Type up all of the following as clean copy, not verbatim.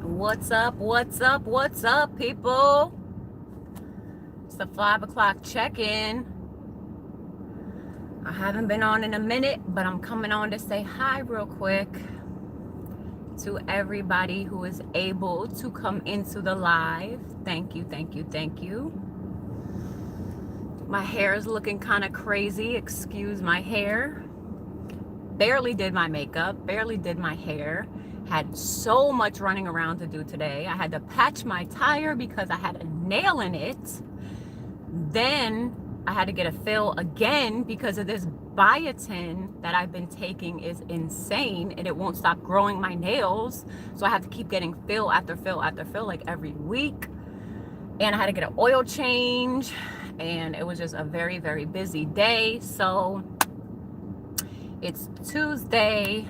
What's up? What's up? What's up, people? It's the 5 o'clock check-in. I haven't been on in a minute, but I'm coming on to say hi real quick to everybody who is able to come into the live. Thank you, thank you, thank you. My hair is looking kind of crazy. Excuse my hair. Barely did my makeup, barely did my hair. Had so much running around to do today. I had to patch my tire because I had a nail in it. Then I had to get a fill again because of this biotin that I've been taking is insane and it won't stop growing my nails. So I have to keep getting fill after fill after fill like every week. And I had to get an oil change and it was just a very, very busy day. So it's Tuesday,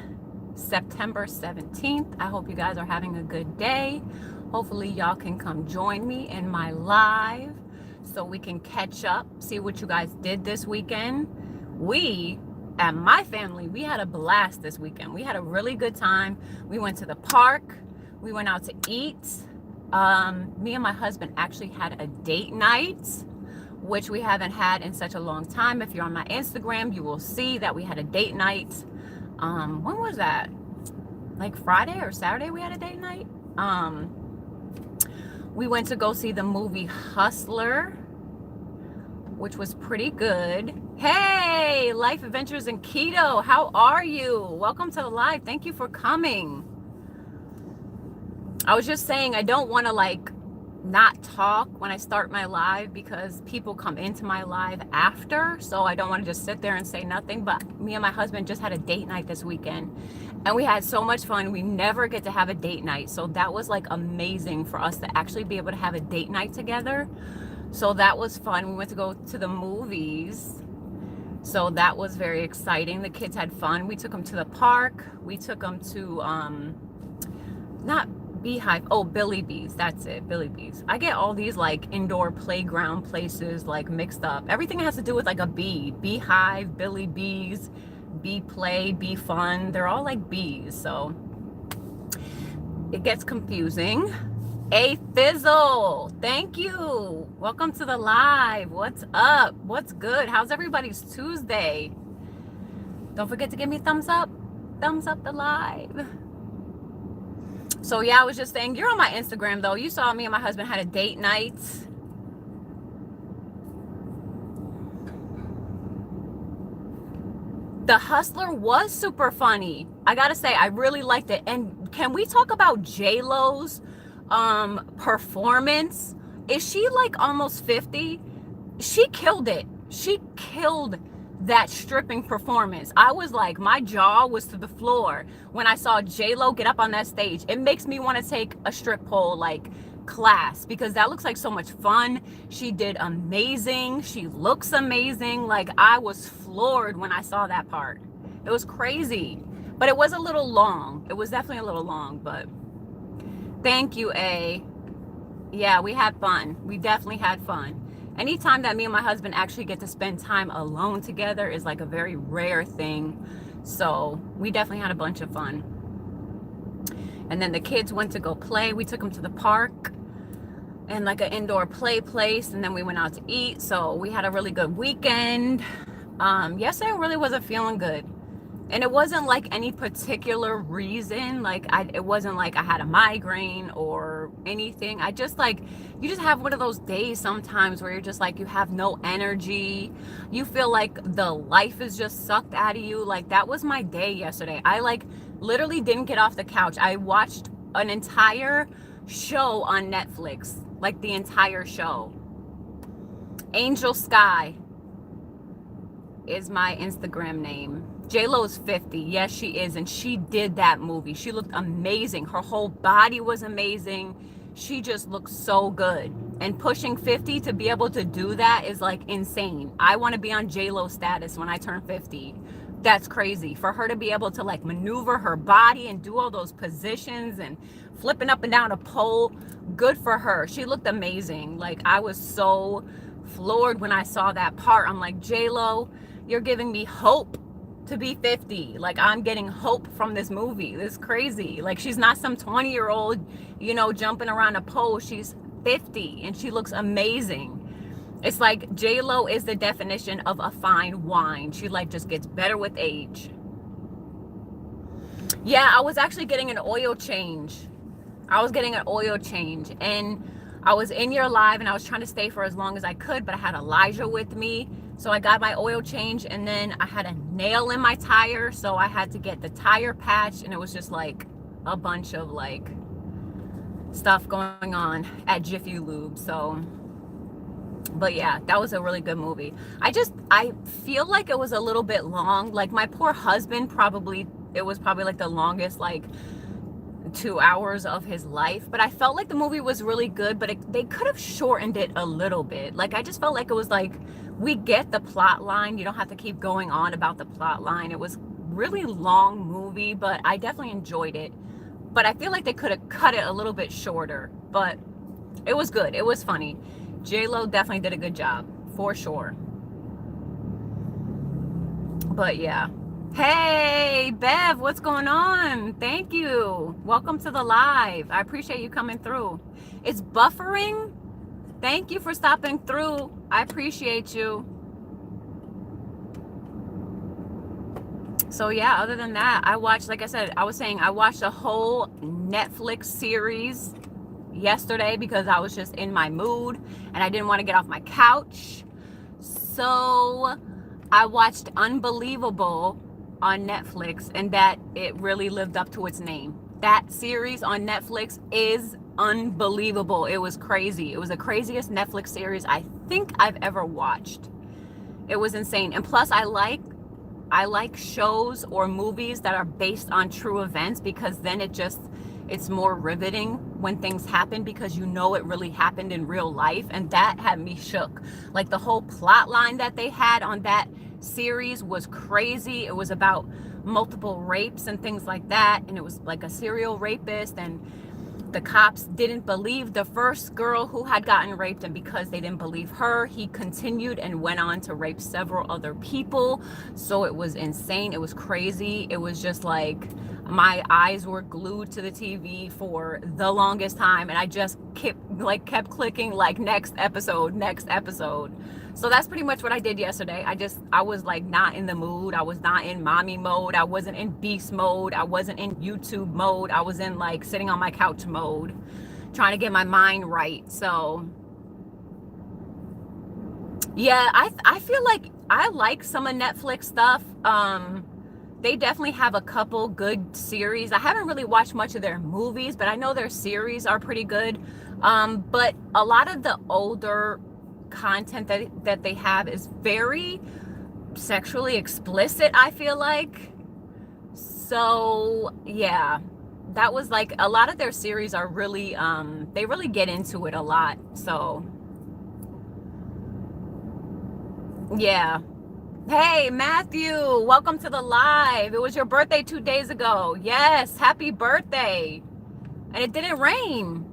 September 17th. I hope you guys are having a good day. Hopefully y'all can come join me in my live so we can catch up, see what you guys did this weekend. We, at my family, we had a blast this weekend. We had a really good time. We went to the park. We went out to eat. Me and my husband actually had a date night, which we haven't had in such a long time. If you're on my Instagram, you will see that we had a date night. When was that? Like Friday or Saturday we had a date night. We went to go see the movie Hustler, which was pretty good. Hey, Life Adventures in Keto, how are you? Welcome to the live. Thank you for coming. I was just saying I don't want to not talk when I start my live because people come into my live after, so I don't want to just sit there and say nothing. But me and my husband just had a date night this weekend and we had so much fun. We never get to have a date night, so that was amazing for us to actually be able to have a date night together. So that was fun. We went to go to the movies, so that was very exciting. The kids had fun. We took them to the park. We took them to not Beehive. Oh, Billy Bees. That's it. Billy Bees. I get all these indoor playground places mixed up. Everything has to do with a bee. Beehive, Billy Bees, Bee Play, Bee Fun. They're all bees. So it gets confusing. A Fizzle. Thank you. Welcome to the live. What's up? What's good? How's everybody's Tuesday? Don't forget to give me a thumbs up. Thumbs up the live. So yeah, I was just saying, you're on my Instagram though. You saw me and my husband had a date night. The Hustler was super funny. I gotta say, I really liked it. And can we talk about J-Lo's performance? Is she almost 50? She killed it. She killed that stripping performance. I was my jaw was to the floor when I saw J-Lo get up on that stage. It makes me want to take a strip pole class because that looks like so much fun. She did amazing. She looks amazing. I was floored when I saw that part. It was crazy, but it was a little long. It was definitely a little long, but thank you, A. Yeah, we had fun. We definitely had fun. Anytime that me and my husband actually get to spend time alone together is a very rare thing. So we definitely had a bunch of fun. And then the kids went to go play. We took them to the park and an indoor play place. And then we went out to eat. So we had a really good weekend. Yesterday I really wasn't feeling good. And it wasn't any particular reason. It wasn't I had a migraine or anything. I just you just have one of those days sometimes where you're just you have no energy. You feel the life is just sucked out of you. That was my day yesterday. I literally didn't get off the couch. I watched an entire show on Netflix, the entire show. Angel Sky is my Instagram name. J-Lo is 50. Yes, she is. And she did that movie. She looked amazing. Her whole body was amazing. She just looked so good. And pushing 50 to be able to do that is insane. I want to be on J-Lo status when I turn 50. That's crazy. For her to be able to maneuver her body and do all those positions and flipping up and down a pole, good for her. She looked amazing. I was so floored when I saw that part. I'm J-Lo, you're giving me hope. to be 50. Like, I'm getting hope from this movie. This is crazy. Like, she's not some 20-year-old, you know, jumping around a pole. She's 50 and she looks amazing. It's like J-Lo is the definition of a fine wine. She like just gets better with age. Yeah, I was actually getting an oil change. And I was in your live and I was trying to stay for as long as I could, but I had Elijah with me. So I got my oil change, and then I had a nail in my tire. So I had to get the tire patch, and it was just like a bunch of like stuff going on at Jiffy Lube. So, but yeah, that was a really good movie. I feel like it was a little bit long. Like, my poor husband, it was probably like the longest like 2 hours of his life, but I felt like the movie was really good, but they could have shortened it a little bit. Like, I just felt like it was like, we get the plot line, you don't have to keep going on about the plot line. It was really long movie, but I definitely enjoyed it. But I feel like they could have cut it a little bit shorter, but it was good. It was funny. J-Lo definitely did a good job, for sure. But yeah. Hey, Bev, what's going on? Thank you. Welcome to the live. I appreciate you coming through. It's buffering. Thank you for stopping through. I appreciate you. So yeah, other than that, I watched, like I said, I was saying, I watched a whole Netflix series yesterday because I was just in my mood and I didn't want to get off my couch. So I watched Unbelievable on Netflix, and that it really lived up to its name. That series on Netflix is unbelievable. It was crazy. It was the craziest Netflix series I think I've ever watched. It was insane. And plus, I like shows or movies that are based on true events, because then it's more riveting when things happen, because you know it really happened in real life. And that had me shook. Like, the whole plot line that they had on that series was crazy. It was about multiple rapes and things like that, and it was like a serial rapist, and the cops didn't believe the first girl who had gotten raped, and because they didn't believe her, he continued and went on to rape several other people. So it was insane. It was crazy. It was just like, my eyes were glued to the TV for the longest time, and I just kept clicking like next episode. So that's pretty much what I did yesterday. I was like not in the mood. I was not in mommy mode. I wasn't in beast mode. I wasn't in YouTube mode. I was in like sitting on my couch mode, trying to get my mind right. So yeah, I feel like I like some of Netflix stuff. They definitely have a couple good series. I haven't really watched much of their movies, but I know their series are pretty good. But a lot of the older content that they have is very sexually explicit, I feel like. So yeah, that was like, a lot of their series are really they really get into it a lot. So yeah. Hey, Matthew, welcome to the live. It was your birthday 2 days ago. Yes, happy birthday. And it didn't rain.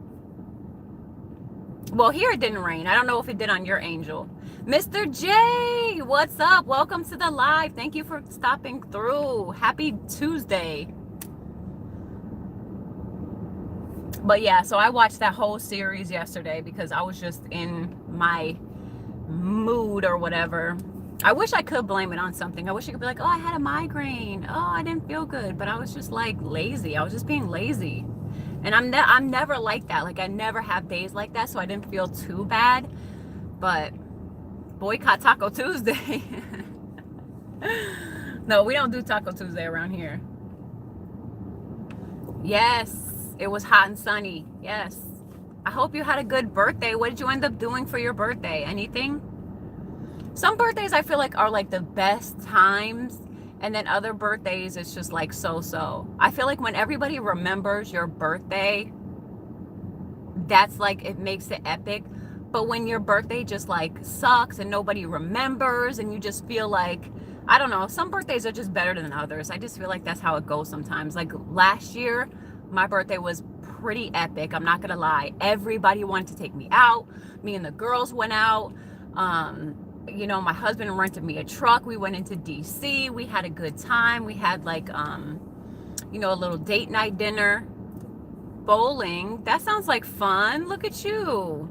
Well, here it didn't rain. I don't know if it did on your angel. Mr. J, what's up? Welcome to the live. Thank you for stopping through. Happy Tuesday. But yeah, so I watched that whole series yesterday because I was just in my mood or whatever. I wish I could blame it on something. I wish I could be like, oh, I had a migraine. Oh, I didn't feel good. But I was just like lazy. I was just being lazy. And I'm never like that. Like, I never have days like that, so I didn't feel too bad. But boycott Taco Tuesday. No, we don't do Taco Tuesday around here. Yes, it was hot and sunny. Yes. I hope you had a good birthday. What did you end up doing for your birthday? Anything? Some birthdays I feel like are like the best times, and then other birthdays it's just like so. I feel like when everybody remembers your birthday, that's like, it makes it epic. But when your birthday just like sucks and nobody remembers, and you just feel like, I don't know, some birthdays are just better than others. I just feel like that's how it goes sometimes. Like last year, my birthday was pretty epic. I'm not gonna lie. Everybody wanted to take me out. Me and the girls went out. you know, my husband rented me a truck. We went into DC. We had a good time. We had like, you know, a little date night dinner. Bowling. That sounds like fun. Look at you.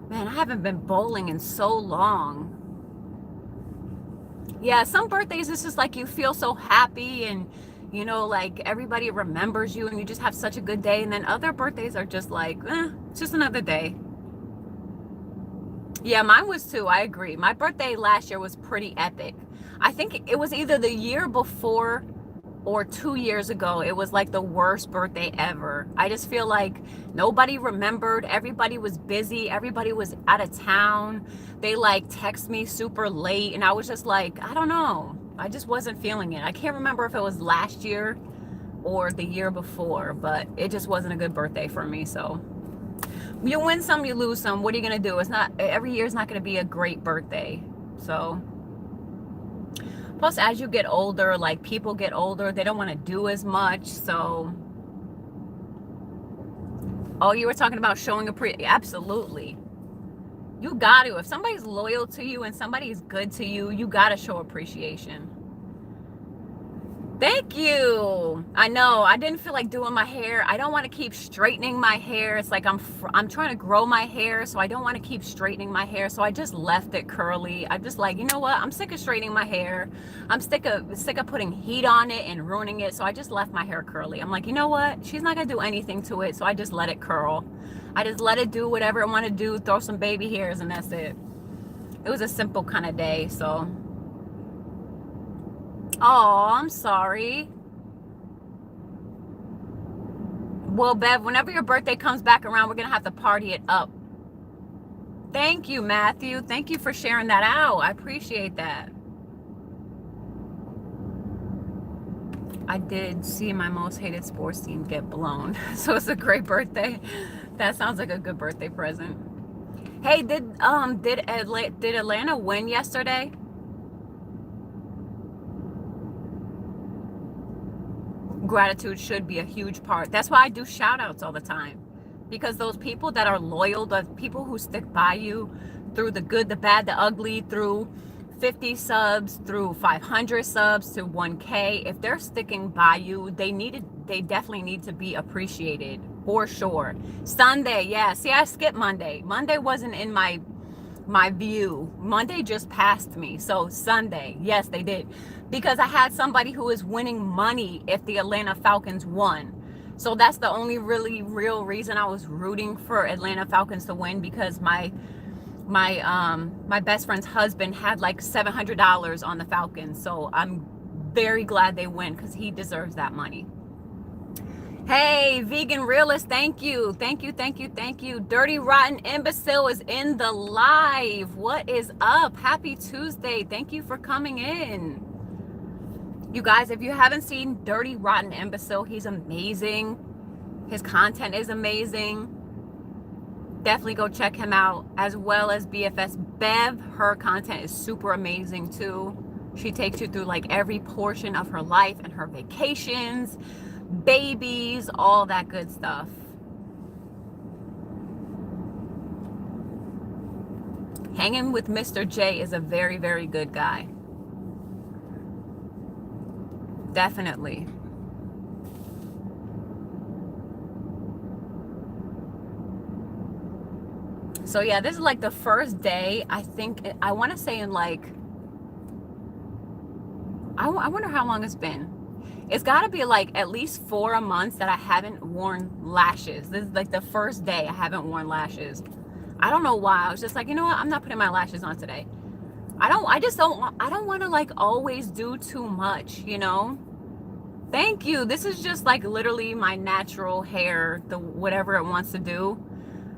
Man, I haven't been bowling in so long. Yeah, some birthdays it's just like you feel so happy and you know, like everybody remembers you and you just have such a good day. And then other birthdays are just like, it's just another day. Yeah, mine was too. I agree. My birthday last year was pretty epic. I think it was either the year before or 2 years ago. It was like the worst birthday ever. I just feel like nobody remembered. Everybody was busy. Everybody was out of town. They like text me super late and I was just like, I don't know. I just wasn't feeling it. I can't remember if it was last year or the year before, but it just wasn't a good birthday for me. So you win some, you lose some. What are you going to do? It's not, every year is not going to be a great birthday. So plus as you get older, like people get older, they don't want to do as much. So, oh, you were talking about showing absolutely. You got to. If somebody's loyal to you and somebody's good to you, you got to show appreciation. Thank you. I know I didn't feel like doing my hair. I don't want to keep straightening my hair. It's like I'm trying to grow my hair, so I don't want to keep straightening my hair. So I just left it curly. I'm just like, you know what? I'm sick of straightening my hair. I'm sick of putting heat on it and ruining it. So I just left my hair curly. I'm like, you know what? She's not gonna do anything to it, so I just let it curl. I just let it do whatever it want to do, throw some baby hairs, and that's it. It was a simple kind of day, so. Oh, I'm sorry. Well, Bev, whenever your birthday comes back around, we're going to have to party it up. Thank you, Matthew. Thank you for sharing that out. I appreciate that. I did see my most hated sports team get blown. So it's a great birthday. That sounds like a good birthday present. Hey, did Atlanta win yesterday? Gratitude should be a huge part. That's why I do shout outs all the time, because those people that are loyal, the people who stick by you through the good, the bad, the ugly, through 50 subs, through 500 subs to 1K, if they're sticking by you, they definitely need to be appreciated for sure. Sunday, yeah, see, I skipped Monday. Monday wasn't in my view. Monday just passed me. So Sunday, yes, they did, because I had somebody who is winning money if the Atlanta Falcons won. So that's the only really real reason I was rooting for Atlanta Falcons to win, because my best friend's husband had like $700 on the Falcons. So I'm very glad they win, because he deserves that money. Hey, Vegan Realist, thank you. Thank you, thank you, thank you. Dirty Rotten Imbecile is in the live. What is up? Happy Tuesday. Thank you for coming in. You guys, if you haven't seen Dirty Rotten Imbecile, he's amazing. His content is amazing. Definitely go check him out, as well as BFS Bev. Her content is super amazing too. She takes you through like every portion of her life and her vacations, babies, all that good stuff. Hanging with Mr. J is a very, very good guy. Definitely. So yeah, this is like the first day, I think, I want to say in like, I wonder how long it's been. It's got to be like at least 4 months that I haven't worn lashes. This is like the first day I haven't worn lashes. I don't know why. I was just like, you know what? I'm not putting my lashes on today. I don't want to like always do too much, you know? Thank you. This is just like literally my natural hair, whatever it wants to do.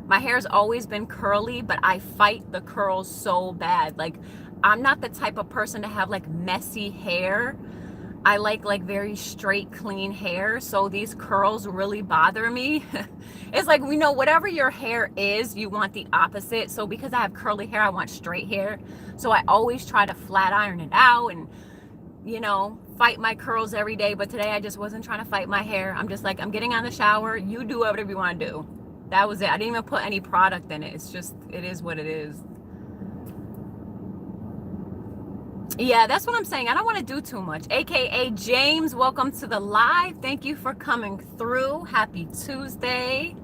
My hair's always been curly, but I fight the curls so bad. Like, I'm not the type of person to have like messy hair. I like very straight, clean hair. So these curls really bother me. It's like, you know, whatever your hair is, you want the opposite. So because I have curly hair, I want straight hair. So I always try to flat iron it out and, you know, fight my curls every day. But today I just wasn't trying to fight my hair. I'm just like, I'm getting out of the shower. You do whatever you want to do. That was it. I didn't even put any product in it. It's just, it is what it is. Yeah, that's what I'm saying. I don't want to do too much. AKA James, welcome to the live. Thank you for coming through. Happy Tuesday.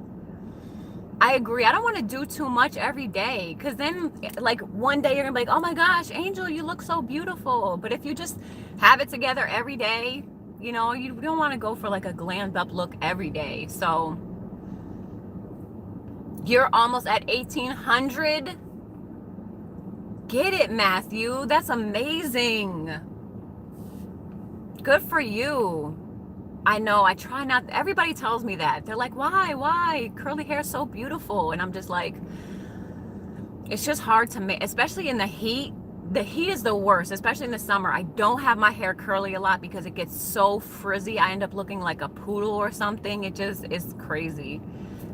I agree. I don't want to do too much every day, because then like one day you're gonna be like, oh my gosh, Angel, you look so beautiful. But if you just have it together every day, you know, you don't want to go for like a glammed up look every day. So you're almost at 1800. Get it, Matthew. That's amazing. Good for you. I know, I try not, everybody tells me that. They're like, why? Curly hair is so beautiful. And I'm just like, it's just hard to make, especially in the heat. The heat is the worst, especially in the summer. I don't have my hair curly a lot because it gets so frizzy. I end up looking like a poodle or something. It just is crazy.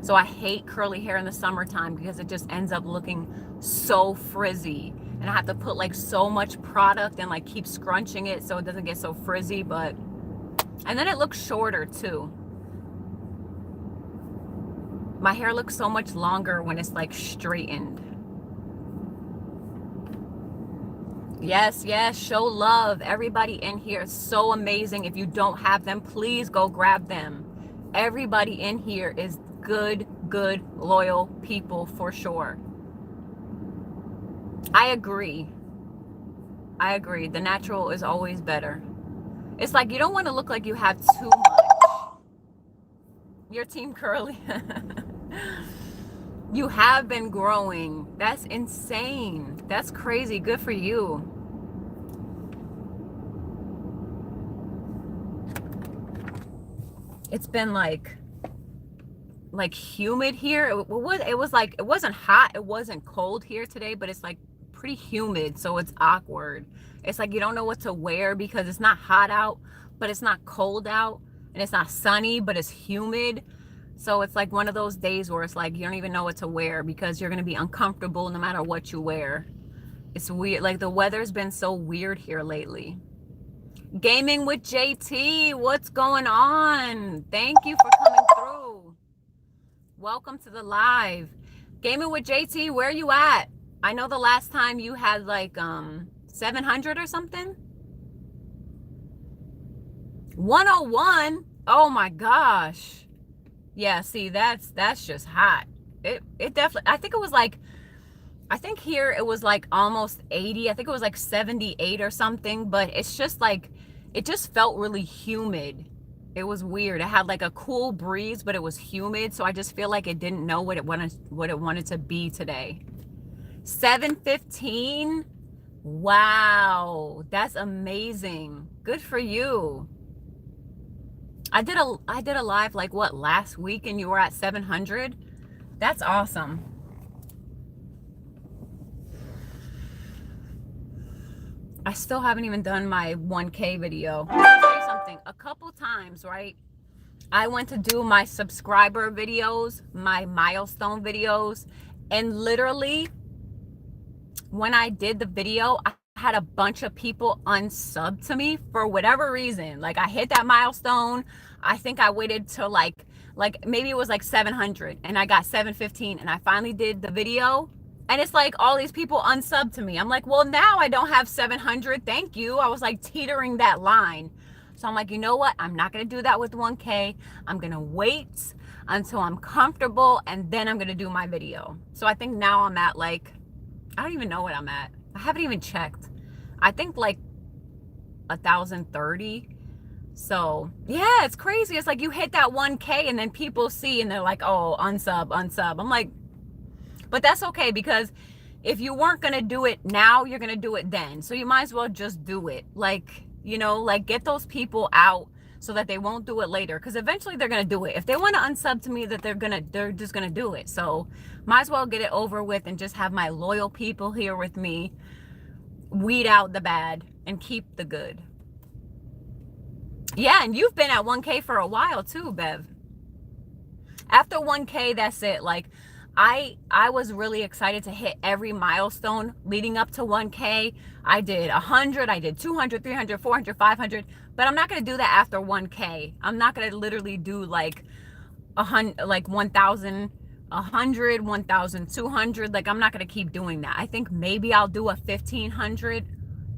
So I hate curly hair in the summertime because it just ends up looking so frizzy. And I have to put like so much product and like keep scrunching it so it doesn't get so frizzy. But and then it looks shorter too. My hair looks so much longer when it's like straightened. Yes, show love. Everybody in here is so amazing. If you don't have them, please go grab them. Everybody in here is good, loyal people for sure. I agree. The natural is always better. It's like you don't want to look like you have too much. Your team curly. You have been growing. That's insane. That's crazy. Good for you. It's been like humid here. It was like, it wasn't hot, it wasn't cold here today, but it's like pretty humid, so it's awkward. It's like you don't know what to wear because it's not hot out, but it's not cold out, and it's not sunny, but it's humid. So it's like one of those days where it's like you don't even know what to wear because you're going to be uncomfortable no matter what you wear. It's weird. Like the weather's been so weird here lately. Gaming with JT, what's going on? Thank you for coming through. Welcome to the live. Gaming with JT, where are you at? I know the last time you had like 700 or something. 101. Oh my gosh. Yeah, see, that's just hot. It definitely, I think here it was like almost 80. I think it was like 78 or something, but it's just like, it just felt really humid. It was weird. It had like a cool breeze, but it was humid, so I just feel like it didn't know what it wanted to be today. 715. Wow, that's amazing. Good for you. I did a live like what, last week, and you were at 700. That's awesome. I still haven't even done my 1K video. I'll tell you something. A couple times, right? I went to do my subscriber videos, my milestone videos, and literally when I did the video, I had a bunch of people unsub to me for whatever reason. Like I hit that milestone. I think I waited till like maybe it was like 700 and I got 715 and I finally did the video. And it's like all these people unsub to me. I'm like, well, now I don't have 700. Thank you. I was like teetering that line. So I'm like, you know what? I'm not going to do that with 1K. I'm going to wait until I'm comfortable and then I'm going to do my video. So I think now I'm at like, I don't even know what I'm at. I haven't even checked. I think like 1,030. So yeah, it's crazy. It's like you hit that 1K and then people see and they're like, oh, unsub. I'm like, but that's okay, because if you weren't going to do it now, you're going to do it then. So you might as well just do it. Like, you know, like get those people out so that they won't do it later. Because eventually they're going to do it. If they want to unsub to me, that they're just going to do it. So might as well get it over with and just have my loyal people here with me. Weed out the bad and keep the good. Yeah, and you've been at 1K for a while too, Bev. After 1K, that's it. Like, I was really excited to hit every milestone leading up to 1K. I did 100, I did 200, 300, 400, 500, but I'm not going to do that after 1K. I'm not going to literally do like 100, like 1,000, 100, 1,200. Like, I'm not going to keep doing that. I think maybe I'll do a 1,500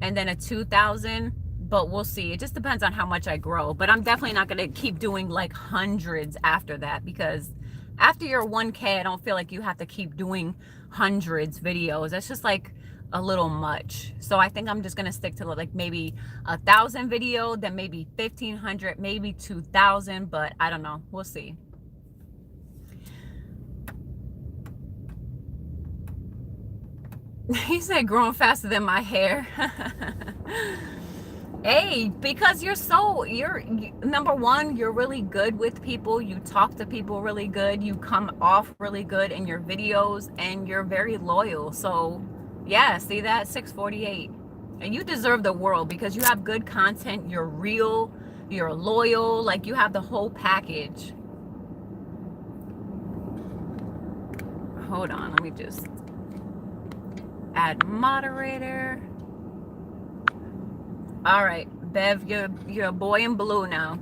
and then a 2,000, but we'll see. It just depends on how much I grow. But I'm definitely not going to keep doing like hundreds after that, because after your 1K, I don't feel like you have to keep doing hundreds videos. That's just like a little much. So I think I'm just going to stick to like maybe 1,000 video, then maybe 1,500, maybe 2,000, but I don't know. We'll see. He said growing faster than my hair. Hey, because you're number one, you're really good with people. You talk to people really good. You come off really good in your videos, and you're very loyal. So yeah, see that? 648. And you deserve the world because you have good content. You're real. You're loyal. Like, you have the whole package. Hold on. Let me just add moderator. All right, Bev, you're a boy in blue now.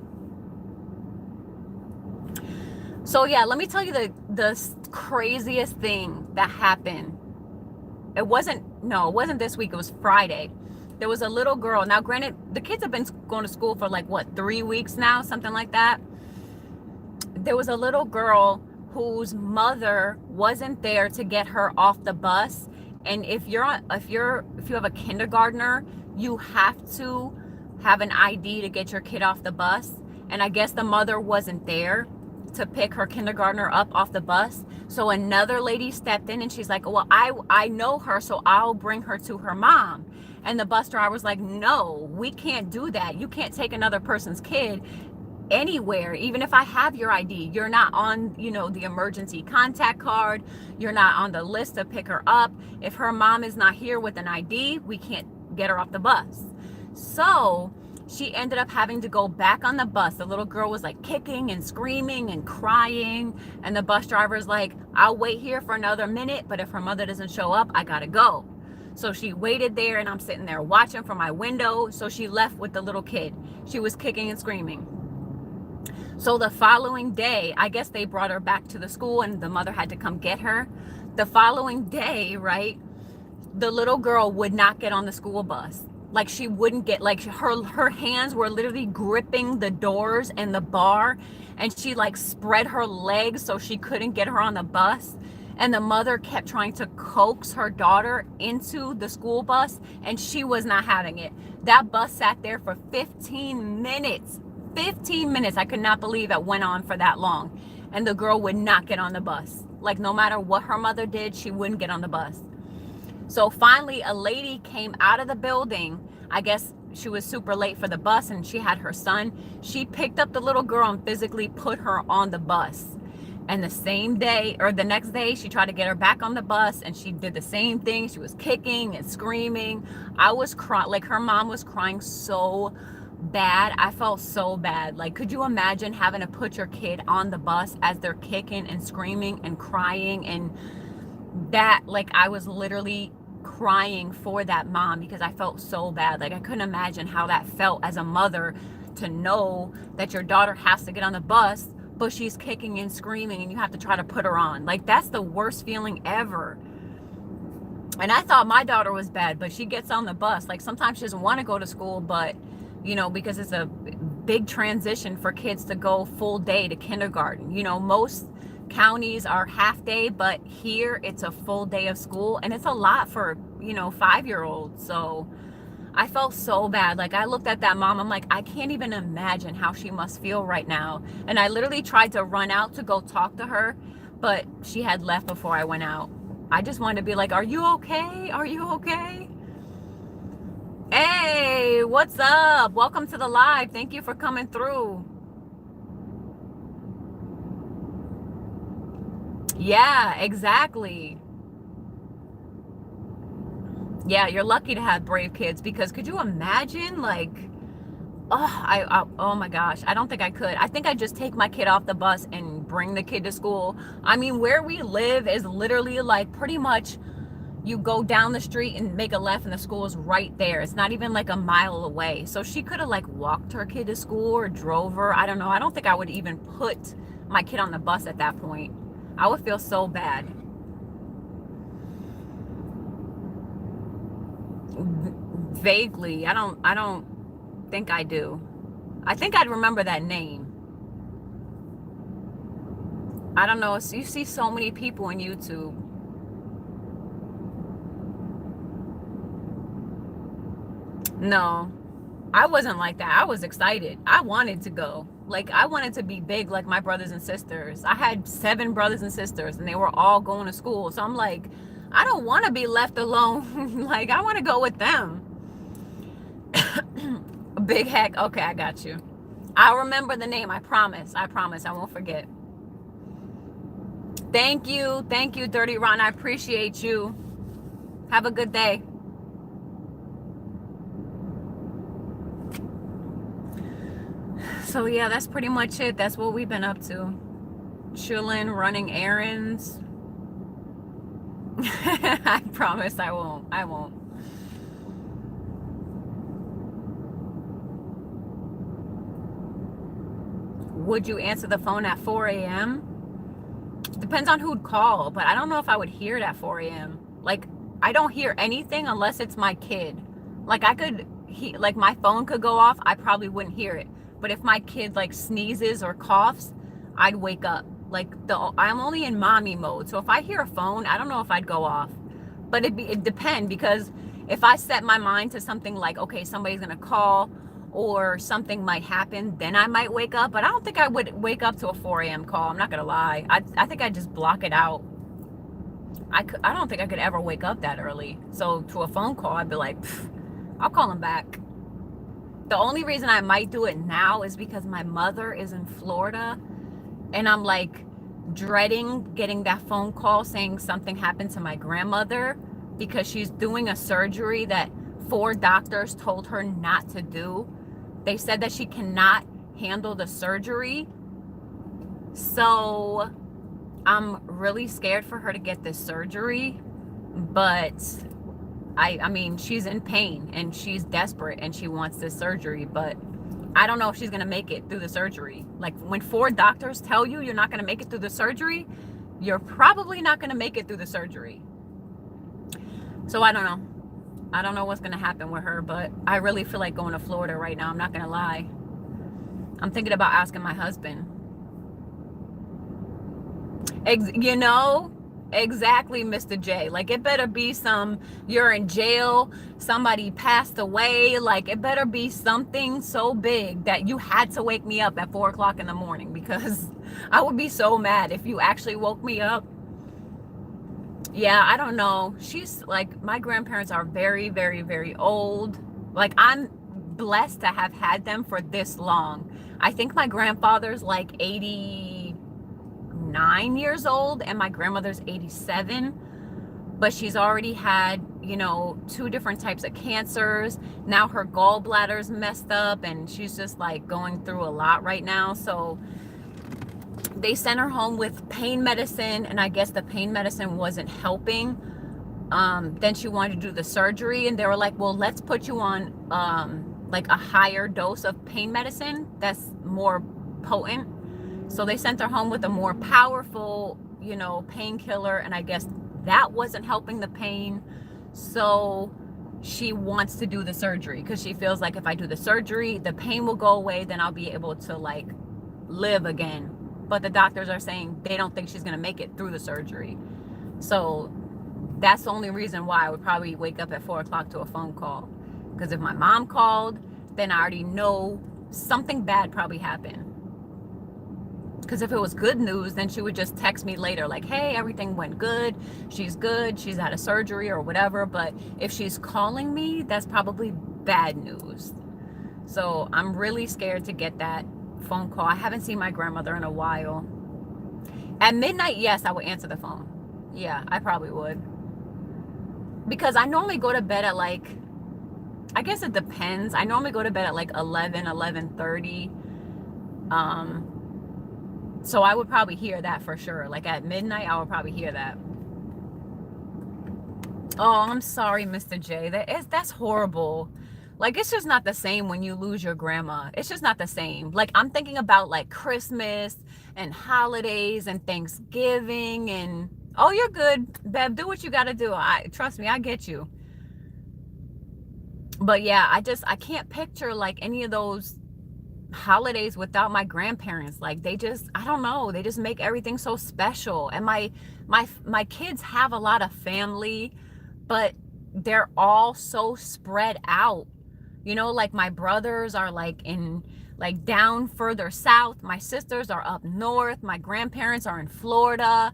So yeah, let me tell you the craziest thing that happened. It wasn't this week. It was Friday. There was a little girl. Now, granted, the kids have been going to school for like, what, 3 weeks now, something like that. There was a little girl whose mother wasn't there to get her off the bus. And if you have a kindergartner, you have to have an ID to get your kid off the bus. And I guess the mother wasn't there to pick her kindergartner up off the bus. So another lady stepped in and she's like, well, I know her, so I'll bring her to her mom. And the bus driver was like, no, we can't do that. You can't take another person's kid anywhere. Even if I have your ID, you're not on, the emergency contact card. You're not on the list to pick her up. If her mom is not here with an ID, we can't get her off the bus. So she ended up having to go back on the bus. The little girl was like kicking and screaming and crying. And the bus driver's like, I'll wait here for another minute, but if her mother doesn't show up, I gotta go. So she waited there, and I'm sitting there watching from my window. So she left with the little kid. She was kicking and screaming. So the following day, I guess they brought her back to the school and the mother had to come get her. The following day, right, the little girl would not get on the school bus. Like, she wouldn't get, like, her hands were literally gripping the doors and the bar, and she like spread her legs so she couldn't get her on the bus. And the mother kept trying to coax her daughter into the school bus, and she was not having it. That bus sat there for 15 minutes. 15 minutes. I could not believe it went on for that long. And the girl would not get on the bus. Like, no matter what her mother did, she wouldn't get on the bus. So finally, a lady came out of the building. I guess she was super late for the bus, and she had her son. She picked up the little girl and physically put her on the bus. And the same day, or the next day, she tried to get her back on the bus, and she did the same thing. She was kicking and screaming. I was crying. Like, her mom was crying so bad. I felt so bad. Like, could you imagine having to put your kid on the bus as they're kicking and screaming and crying? And that, like, I was literally crying for that mom because I felt so bad. Like, I couldn't imagine how that felt as a mother, to know that your daughter has to get on the bus, but she's kicking and screaming and you have to try to put her on. Like, that's the worst feeling ever. And I thought my daughter was bad, but she gets on the bus. Like, sometimes she doesn't want to go to school, but because it's a big transition for kids to go full day to kindergarten. Most counties are half day, but here it's a full day of school, and it's a lot for 5-year-olds. So I felt so bad. Like, I looked at that mom, I'm like, I can't even imagine how she must feel right now. And I literally tried to run out to go talk to her, but she had left before I went out. I just wanted to be like, are you okay? Are you okay? Hey, what's up? Welcome to the live. Thank you for coming through. Yeah, exactly. Yeah, you're lucky to have brave kids, because could you imagine, like, oh my gosh, I don't think I could. I think I'd just take my kid off the bus and bring the kid to school. I mean, where we live is literally like pretty much you go down the street and make a left and the school is right there. It's not even like a mile away. So she could have like walked her kid to school or drove her. I don't know. I don't think I would even put my kid on the bus at that point. I would feel so bad. Vaguely. I don't think I do. I think I'd remember that name. I don't know. You see so many people on YouTube. No, I wasn't like that. I was excited. I wanted to go. Like, I wanted to be big like my brothers and sisters. I had 7 brothers and sisters, and they were all going to school. So I'm like, I don't want to be left alone. Like, I want to go with them. Big Heck. Okay, I got you. I'll remember the name. I promise. I promise. I won't forget. Thank you. Thank you, Dirty Ron. I appreciate you. Have a good day. So yeah, that's pretty much it. That's what we've been up to. Chilling, running errands. I promise I won't. I won't. Would you answer the phone at 4 a.m.? Depends on who'd call, but I don't know if I would hear it at 4 a.m. Like, I don't hear anything unless it's my kid. Like, like my phone could go off, I probably wouldn't hear it. But if my kid like sneezes or coughs, I'd wake up. Like, I'm only in mommy mode. So if I hear a phone, I don't know if I'd go off. But it depends, because if I set my mind to something like, okay, somebody's gonna call or something might happen, then I might wake up. But I don't think I would wake up to a 4 a.m. call. I'm not gonna lie. I think I'd just block it out. I don't think I could ever wake up that early. So to a phone call, I'd be like, I'll call him back. The only reason I might do it now is because my mother is in Florida, and I'm like dreading getting that phone call saying something happened to my grandmother, because she's doing a surgery that 4 doctors told her not to do. They said that she cannot handle the surgery. So I'm really scared for her to get this surgery, but I mean, she's in pain and she's desperate and she wants this surgery, but I don't know if she's going to make it through the surgery. Like, when 4 doctors tell you you're not going to make it through the surgery, you're probably not going to make it through the surgery. So I don't know. I don't know what's going to happen with her, but I really feel like going to Florida right now. I'm not going to lie. I'm thinking about asking my husband. You know, exactly, Mr. J. Like, it better be you're in jail, somebody passed away. Like, it better be something so big that you had to wake me up at 4 o'clock in the morning, because I would be so mad if you actually woke me up. Yeah, I don't know. She's like, my grandparents are very, very, very old. Like, I'm blessed to have had them for this long. I think my grandfather's like 89 years old and my grandmother's 87. But she's already had, 2 different types of cancers. Now her gallbladder's messed up and she's just like going through a lot right now. So they sent her home with pain medicine, and I guess the pain medicine wasn't helping. Then she wanted to do the surgery, and they were like, well, let's put you on like a higher dose of pain medicine that's more potent. So they sent her home with a more powerful, painkiller, and I guess that wasn't helping the pain. So she wants to do the surgery because she feels like if I do the surgery, the pain will go away, then I'll be able to like live again. But the doctors are saying they don't think she's going to make it through the surgery. So that's the only reason why I would probably wake up at 4 o'clock to a phone call. Because if my mom called, then I already know something bad probably happened. Because if it was good news, then she would just text me later like, hey, everything went good. She's had a surgery or whatever. But if she's calling me, that's probably bad news. So I'm really scared to get that phone call. I haven't seen my grandmother in a while. At midnight, yes, I would answer the phone. Yeah, I probably would. Because I normally go to bed at like, I guess it depends. I normally go to bed at like 11:30. So I would probably hear that for sure. Like at midnight, I would probably hear that. Oh, I'm sorry, Mr. J. That's horrible. Like, it's just not the same when you lose your grandma. It's just not the same. Like, I'm thinking about like Christmas and holidays and Thanksgiving and, oh, you're good, Bev. Do what you got to do. Trust me, I get you. But yeah, I can't picture like any of those holidays without my grandparents. Like they just, I don't know, they just make everything so special. And my kids have a lot of family, but they're all so spread out. You know, like my brothers are like in like down further south, my sisters are up north, my grandparents are in Florida,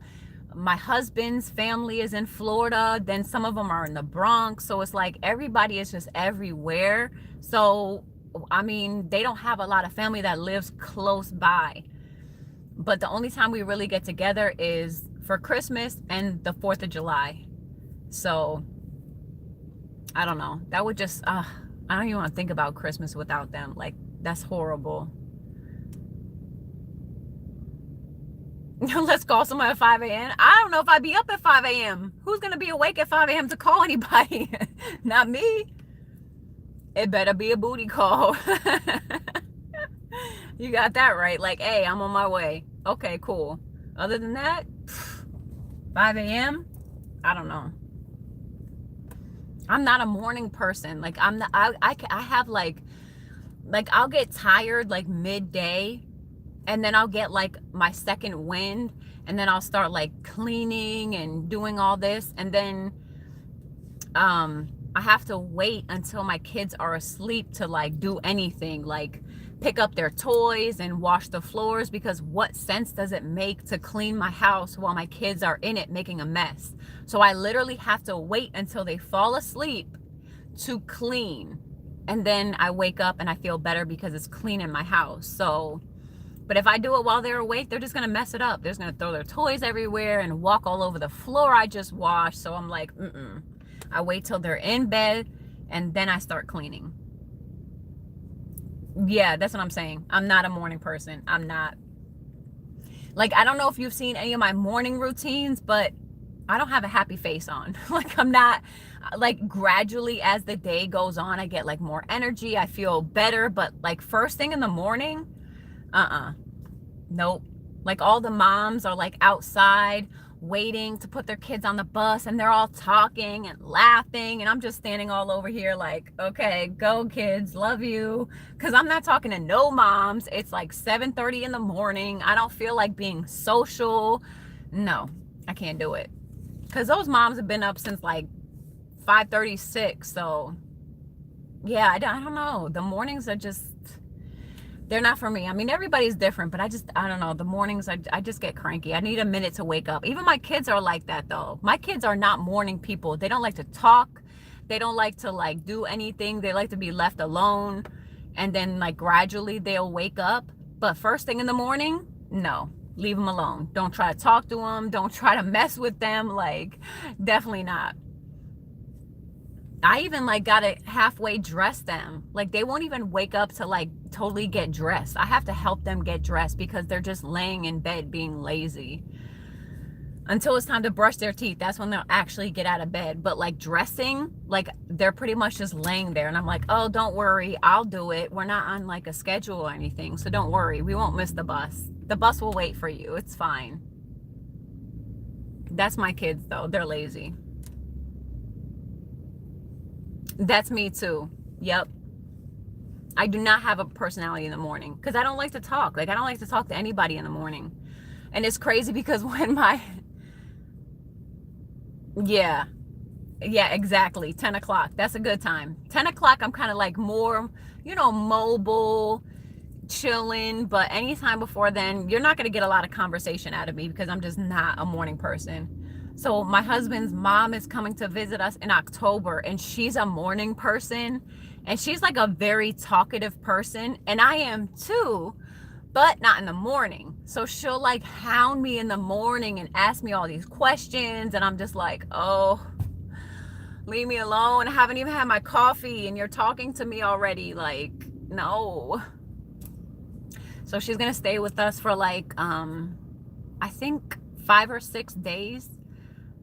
my husband's family is in Florida, then some of them are in the Bronx. So it's like everybody is just everywhere. So I mean, they don't have a lot of family that lives close by. But the only time we really get together is for Christmas and the 4th of July. So I don't know. That would just, I don't even want to think about Christmas without them. Like, that's horrible. Let's call someone at 5 a.m. I don't know if I'd be up at 5 a.m. Who's going to be awake at 5 a.m. to call anybody? Not me. It better be a booty call. You got that right. Like, hey, I'm on my way. Okay, cool. Other than that, 5 a.m., I don't know. I'm not a morning person. Like, I'm not, I have like I'll get tired like midday, and then I'll get like my second wind, and then I'll start like cleaning and doing all this, and then I have to wait until my kids are asleep to like do anything, like pick up their toys and wash the floors, because what sense does it make to clean my house while my kids are in it making a mess? So I literally have to wait until they fall asleep to clean, and then I wake up and I feel better because it's clean in my house. So, but if I do it while they're awake, they're just gonna mess it up. They're just gonna throw their toys everywhere and walk all over the floor I just washed. So I'm like, I wait till they're in bed and then I start cleaning. Yeah, that's what I'm saying. I'm not a morning person. I'm not. Like, I don't know if you've seen any of my morning routines, but I don't have a happy face on. Like, I'm not, like, gradually as the day goes on, I get like more energy. I feel better. But like first thing in the morning, nope. Like all the moms are like outside waiting to put their kids on the bus, and they're all talking and laughing, and I'm just standing all over here like, okay, go kids, love you. Because I'm not talking to no moms. It's like 7:30 in the morning. I don't feel like being social. No, I can't do it, because those moms have been up since like 5:36. So yeah, I don't know, the mornings are just, they're not for me. I mean, everybody's different, but I don't know. The mornings, I just get cranky. I need a minute to wake up. Even my kids are like that, though. My kids are not morning people. They don't like to talk. They don't like to, like, do anything. They like to be left alone. And then, like, gradually they'll wake up. But first thing in the morning, no. Leave them alone. Don't try to talk to them. Don't try to mess with them. Like, definitely not. I even like gotta halfway dress them. Like, they won't even wake up to like totally get dressed. I have to help them get dressed because they're just laying in bed being lazy until it's time to brush their teeth. That's when they'll actually get out of bed. But like dressing, like they're pretty much just laying there, and I'm like, oh, don't worry, I'll do it. We're not on like a schedule or anything, so don't worry, we won't miss the bus. The bus will wait for you. It's fine. That's my kids though. They're lazy. That's me too. Yep. I do not have a personality in the morning because I don't like to talk. Like, I don't like to talk to anybody in the morning. And it's crazy because when yeah, exactly. 10 o'clock. That's a good time. 10 o'clock, I'm kind of like more, mobile, chilling. But anytime before then, you're not going to get a lot of conversation out of me because I'm just not a morning person. So my husband's mom is coming to visit us in October, and she's a morning person, and she's like a very talkative person, and I am too, but not in the morning. So she'll like hound me in the morning and ask me all these questions, and I'm just like, oh, leave me alone. I haven't even had my coffee and you're talking to me already. Like, no. So she's gonna stay with us for like I think 5 or 6 days,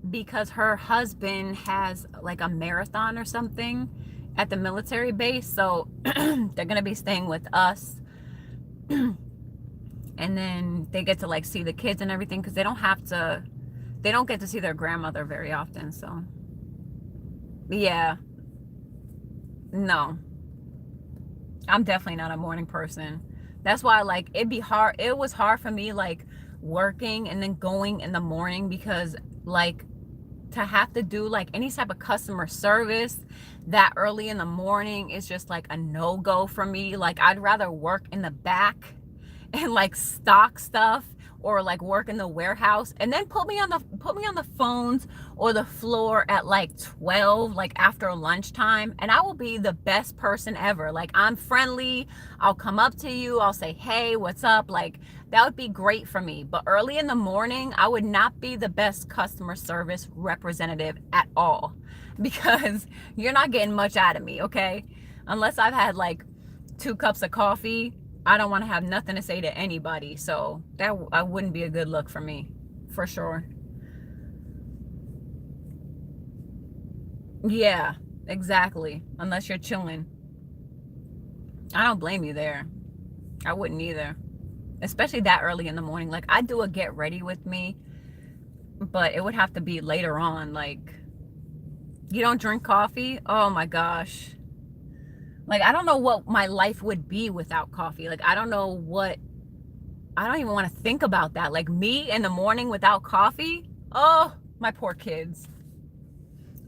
because her husband has like a marathon or something at the military base. So they're gonna be staying with us. And then they get to like see the kids and everything, because they don't get to see their grandmother very often. So yeah, No, I'm definitely not a morning person. That's why, like, it was hard for me, like, working and then going in the morning, because, like, to have to do like any type of customer service that early in the morning is just like a no-go for me. Like, I'd rather work in the back and like stock stuff, or like work in the warehouse, and then put me on the phones or the floor at like 12, like after lunchtime, and I will be the best person ever. Like, I'm friendly, I'll come up to you, I'll say, hey, what's up? Like, that would be great for me. But early in the morning, I would not be the best customer service representative at all, because you're not getting much out of me, okay? Unless I've had like 2 cups of coffee, I don't want to have nothing to say to anybody. So that wouldn't be a good look for me, for sure. Yeah, exactly. Unless you're chilling. I don't blame you there. I wouldn't either. Especially that early in the morning. Like, I do a get ready with me, but it would have to be later on. Like, you don't drink coffee? Oh my gosh. Like, I don't know what my life would be without coffee. Like, I don't even want to think about that. Like, me in the morning without coffee? Oh, my poor kids.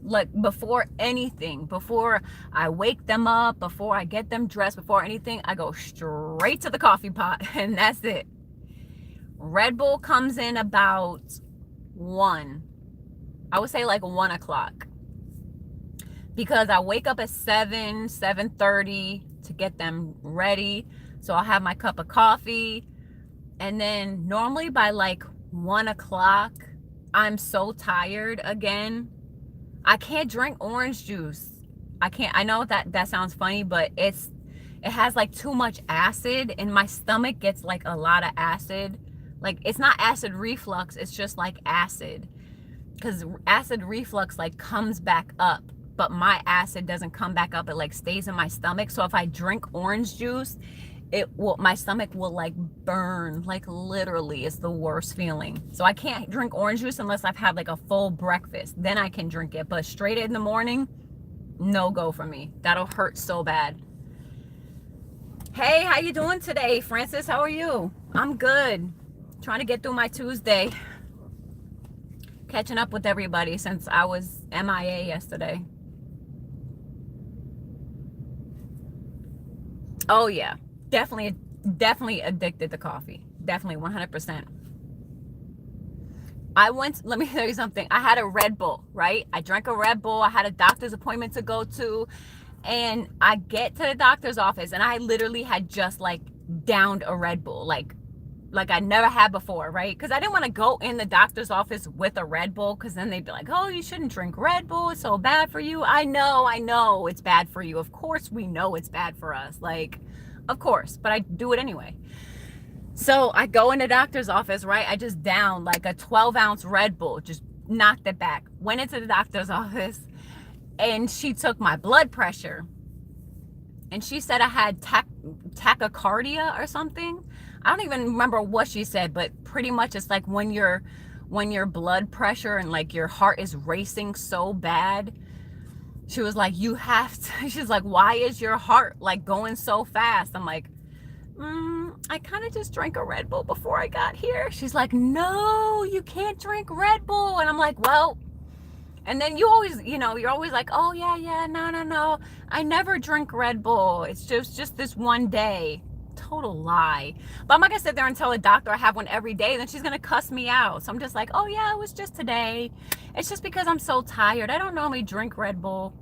Like, before anything, before I wake them up, before I get them dressed, before anything, I go straight to the coffee pot and that's it. Red Bull comes in about 1. I would say like 1 o'clock. Because I wake up at 7:30 to get them ready. So I'll have my cup of coffee. And then normally by like 1 o'clock, I'm so tired again. I can't drink orange juice. I can't. I know that sounds funny, but it has like too much acid, and my stomach gets like a lot of acid. Like, it's not acid reflux, it's just like acid. Because acid reflux like comes back up, but my acid doesn't come back up. It like stays in my stomach. So if I drink orange juice, my stomach will like burn. Like, literally, it's the worst feeling. So I can't drink orange juice unless I've had like a full breakfast, then I can drink it. But straight in the morning, no go for me. That'll hurt so bad. Hey, how you doing today, Francis? How are you? I'm good. Trying to get through my Tuesday, catching up with everybody since I was MIA yesterday. Oh yeah, definitely addicted to coffee. Definitely 100%. Let me tell you something. I had a Red Bull, right? I drank a Red Bull. I had a doctor's appointment to go to, and I get to the doctor's office, and I literally had just like downed a Red Bull, like I never had before, right? Because I didn't want to go in the doctor's office with a Red Bull, because then they'd be like, oh, you shouldn't drink Red Bull, it's so bad for you. I know it's bad for you. Of course we know it's bad for us. Like, of course, but I do it anyway. So I go in the doctor's office, right? I just downed like a 12-ounce Red Bull, just knocked it back. Went into the doctor's office, and she took my blood pressure. And she said I had tachycardia or something. I don't even remember what she said, but pretty much it's like when your blood pressure and like your heart is racing so bad. She was like, you have to, she's like, why is your heart like going so fast? I'm like, I kind of just drank a Red Bull before I got here. She's like, no, you can't drink Red Bull. And I'm like, well, and then you're always like, oh yeah, no. I never drink Red Bull. It's just this one day. Total lie. But I'm not gonna sit there and tell a doctor I have one every day, then she's gonna cuss me out. So I'm just like, oh yeah, it was just today. It's just because I'm so tired. I don't normally drink Red Bull.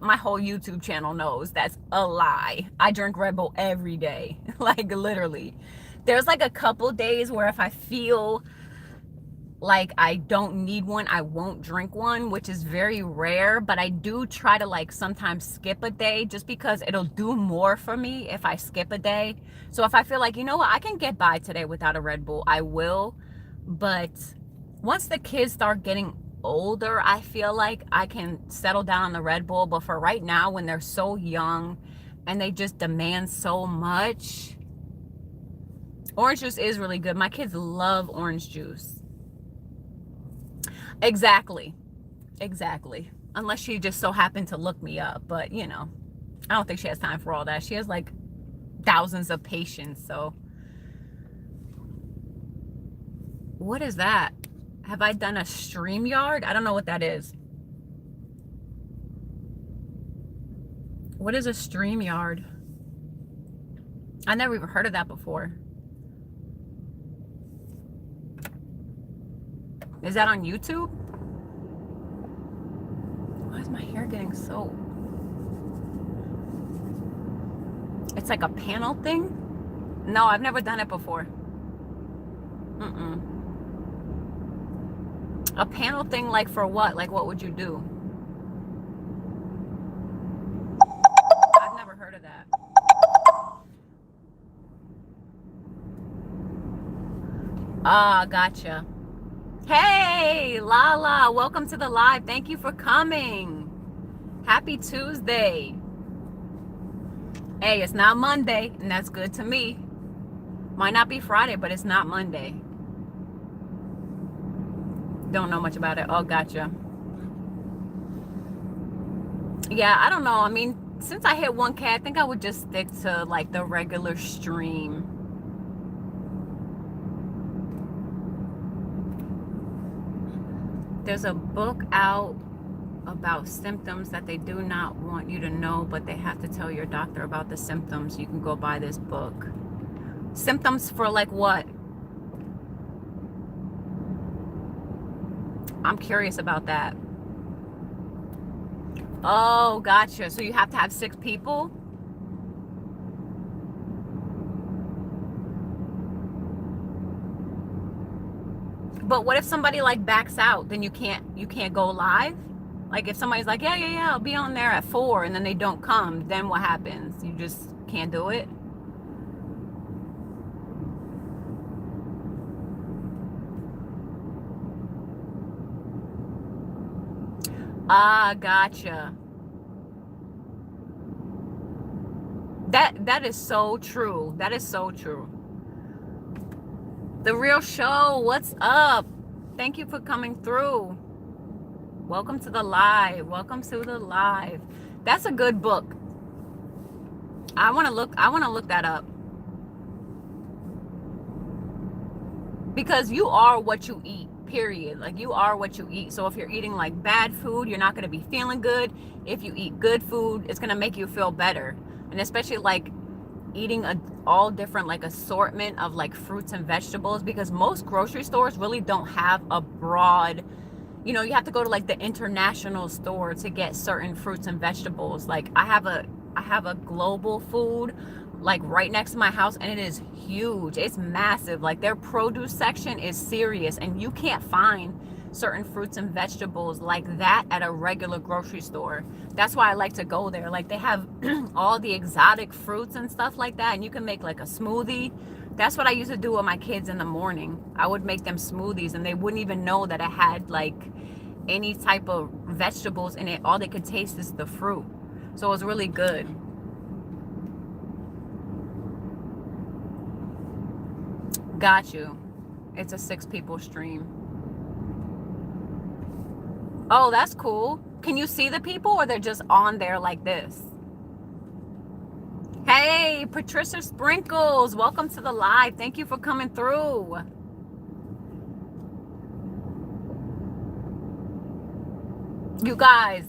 My whole YouTube channel knows that's a lie. I drink Red Bull every day. Like, literally. There's like a couple days where if I feel like I don't need one, I won't drink one, which is very rare. But I do try to like sometimes skip a day, just because it'll do more for me if I skip a day. So if I feel like, you know what, I can get by today without a Red Bull, I will. But once the kids start getting older, I feel like I can settle down on the Red Bull. But for right now, when they're so young and they just demand so much, orange juice is really good. My kids love orange juice. Exactly. unless she just so happened to look me up. But you know, I don't think she has time for all that. She has like thousands of patients. So what is that? Have I done a StreamYard? I don't know what that is. What is a StreamYard? I never even heard of that before. Is that on YouTube? Why is my hair getting so... It's like a panel thing? No, I've never done it before. A panel thing, like for what? Like what would you do? I've never heard of that. Ah, gotcha. Hey, Lala, welcome to the live. Thank you for coming. Happy Tuesday. Hey, it's not Monday, and that's good to me. Might not be Friday, but it's not Monday. Don't know much about it. Oh, gotcha. Yeah, I don't know. I mean, since I hit 1K, I think I would just stick to like the regular stream. There's a book out about symptoms that they do not want you to know, but they have to tell your doctor about the symptoms. You can go buy this book. Symptoms for like what? I'm curious about that. Oh, gotcha. So you have to have 6 people? But what if somebody like backs out? Then you can't go live? Like if somebody's like, yeah, I'll be on there at 4, and then they don't come, then what happens? You just can't do it? Ah, gotcha. That is so true. That is so true. The Real Show, what's up? Thank you for coming through. Welcome to the live. Welcome to the live. That's a good book. I want to look that up. Because you are what you eat, period. Like you are what you eat. So if you're eating like bad food, you're not going to be feeling good. If you eat good food, it's going to make you feel better. And especially like eating all different like assortment of like fruits and vegetables, because most grocery stores really don't have a broad, you know, you have to go to like the international store to get certain fruits and vegetables. Like I have a Global Food like right next to my house, and it is huge. It's massive. Like their produce section is serious, and you can't find certain fruits and vegetables like that at a regular grocery store. That's why I like to go there. Like they have all the exotic fruits and stuff like that, and you can make like a smoothie. That's what I used to do with my kids in the morning. I would make them smoothies, and they wouldn't even know that it had like any type of vegetables in it. All they could taste is the fruit. So it was really good. Got you. It's a 6 people stream. Oh, that's cool. Can you see the people, or they're just on there like this? Hey, Patricia Sprinkles, welcome to the live. Thank you for coming through. You guys,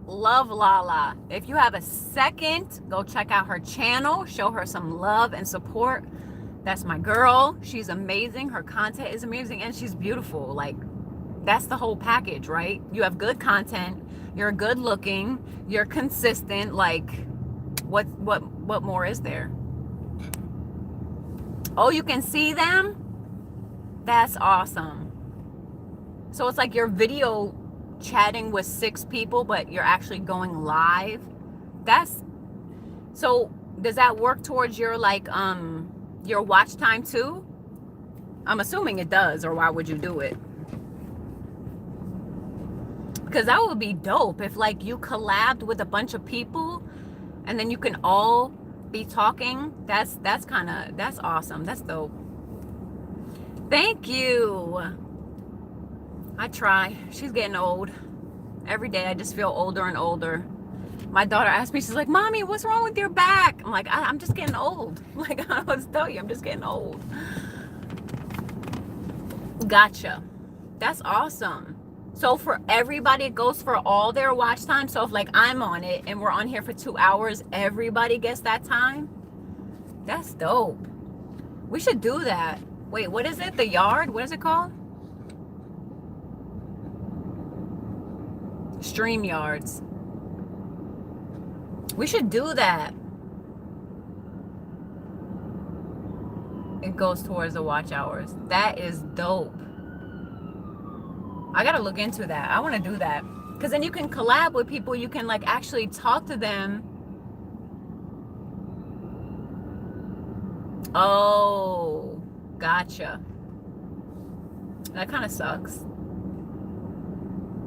love Lala. If you have a second, go check out her channel. Show her some love and support. That's my girl. She's amazing. Her content is amazing, and she's beautiful. Like, that's the whole package, right? You have good content. You're good looking. You're consistent. Like, what more is there? Oh, you can see them? That's awesome. So it's like you're video chatting with 6 people, but you're actually going live. So does that work towards your like your watch time too? I'm assuming it does, or why would you do it? Because that would be dope if like you collabed with a bunch of people and then you can all be talking. That's awesome. That's dope. Thank you. I try. She's getting old. Every day I just feel older and older. My daughter asked me, she's like, Mommy, what's wrong with your back? I'm like, I'm just getting old. Like, I don't know what to tell you, I'm just getting old. Gotcha. That's awesome. So for everybody, it goes for all their watch time. So if like I'm on it and we're on here for 2 hours, everybody gets that time. That's dope. We should do that. Wait, what is it? The Yard? What is it called? StreamYards. We should do that. It goes towards the watch hours. That is dope. I gotta look into that. I want to do that because then you can collab with people. You can like actually talk to them. Oh, gotcha. That kind of sucks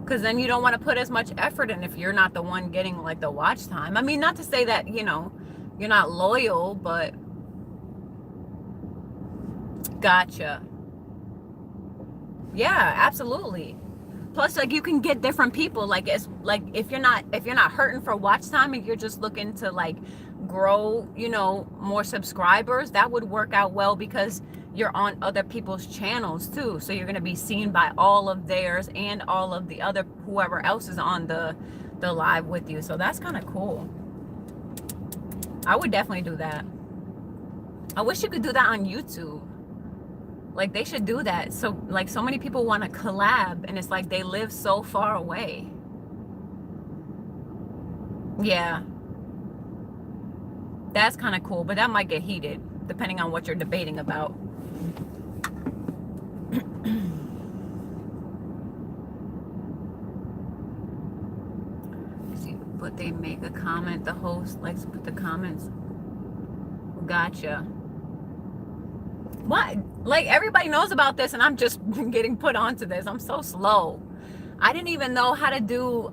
because then you don't want to put as much effort in if you're not the one getting like the watch time. I mean, not to say that, you know, you're not loyal, but gotcha. Yeah, absolutely. Plus, like, you can get different people. Like, it's like if you're not hurting for watch time and you're just looking to like grow, you know, more subscribers, that would work out well because you're on other people's channels too. So you're gonna be seen by all of theirs and all of the other whoever else is on the live with you. So that's kind of cool. I would definitely do that. I wish you could do that on YouTube. Like, they should do that. So like, so many people want to collab and it's like they live so far away. Yeah, that's kind of cool, but that might get heated depending on what you're debating about. See, but they make a comment. The host likes to put the comments. Gotcha. What? Like, everybody knows about this and I'm just getting put onto this. I'm so slow. I didn't even know how to do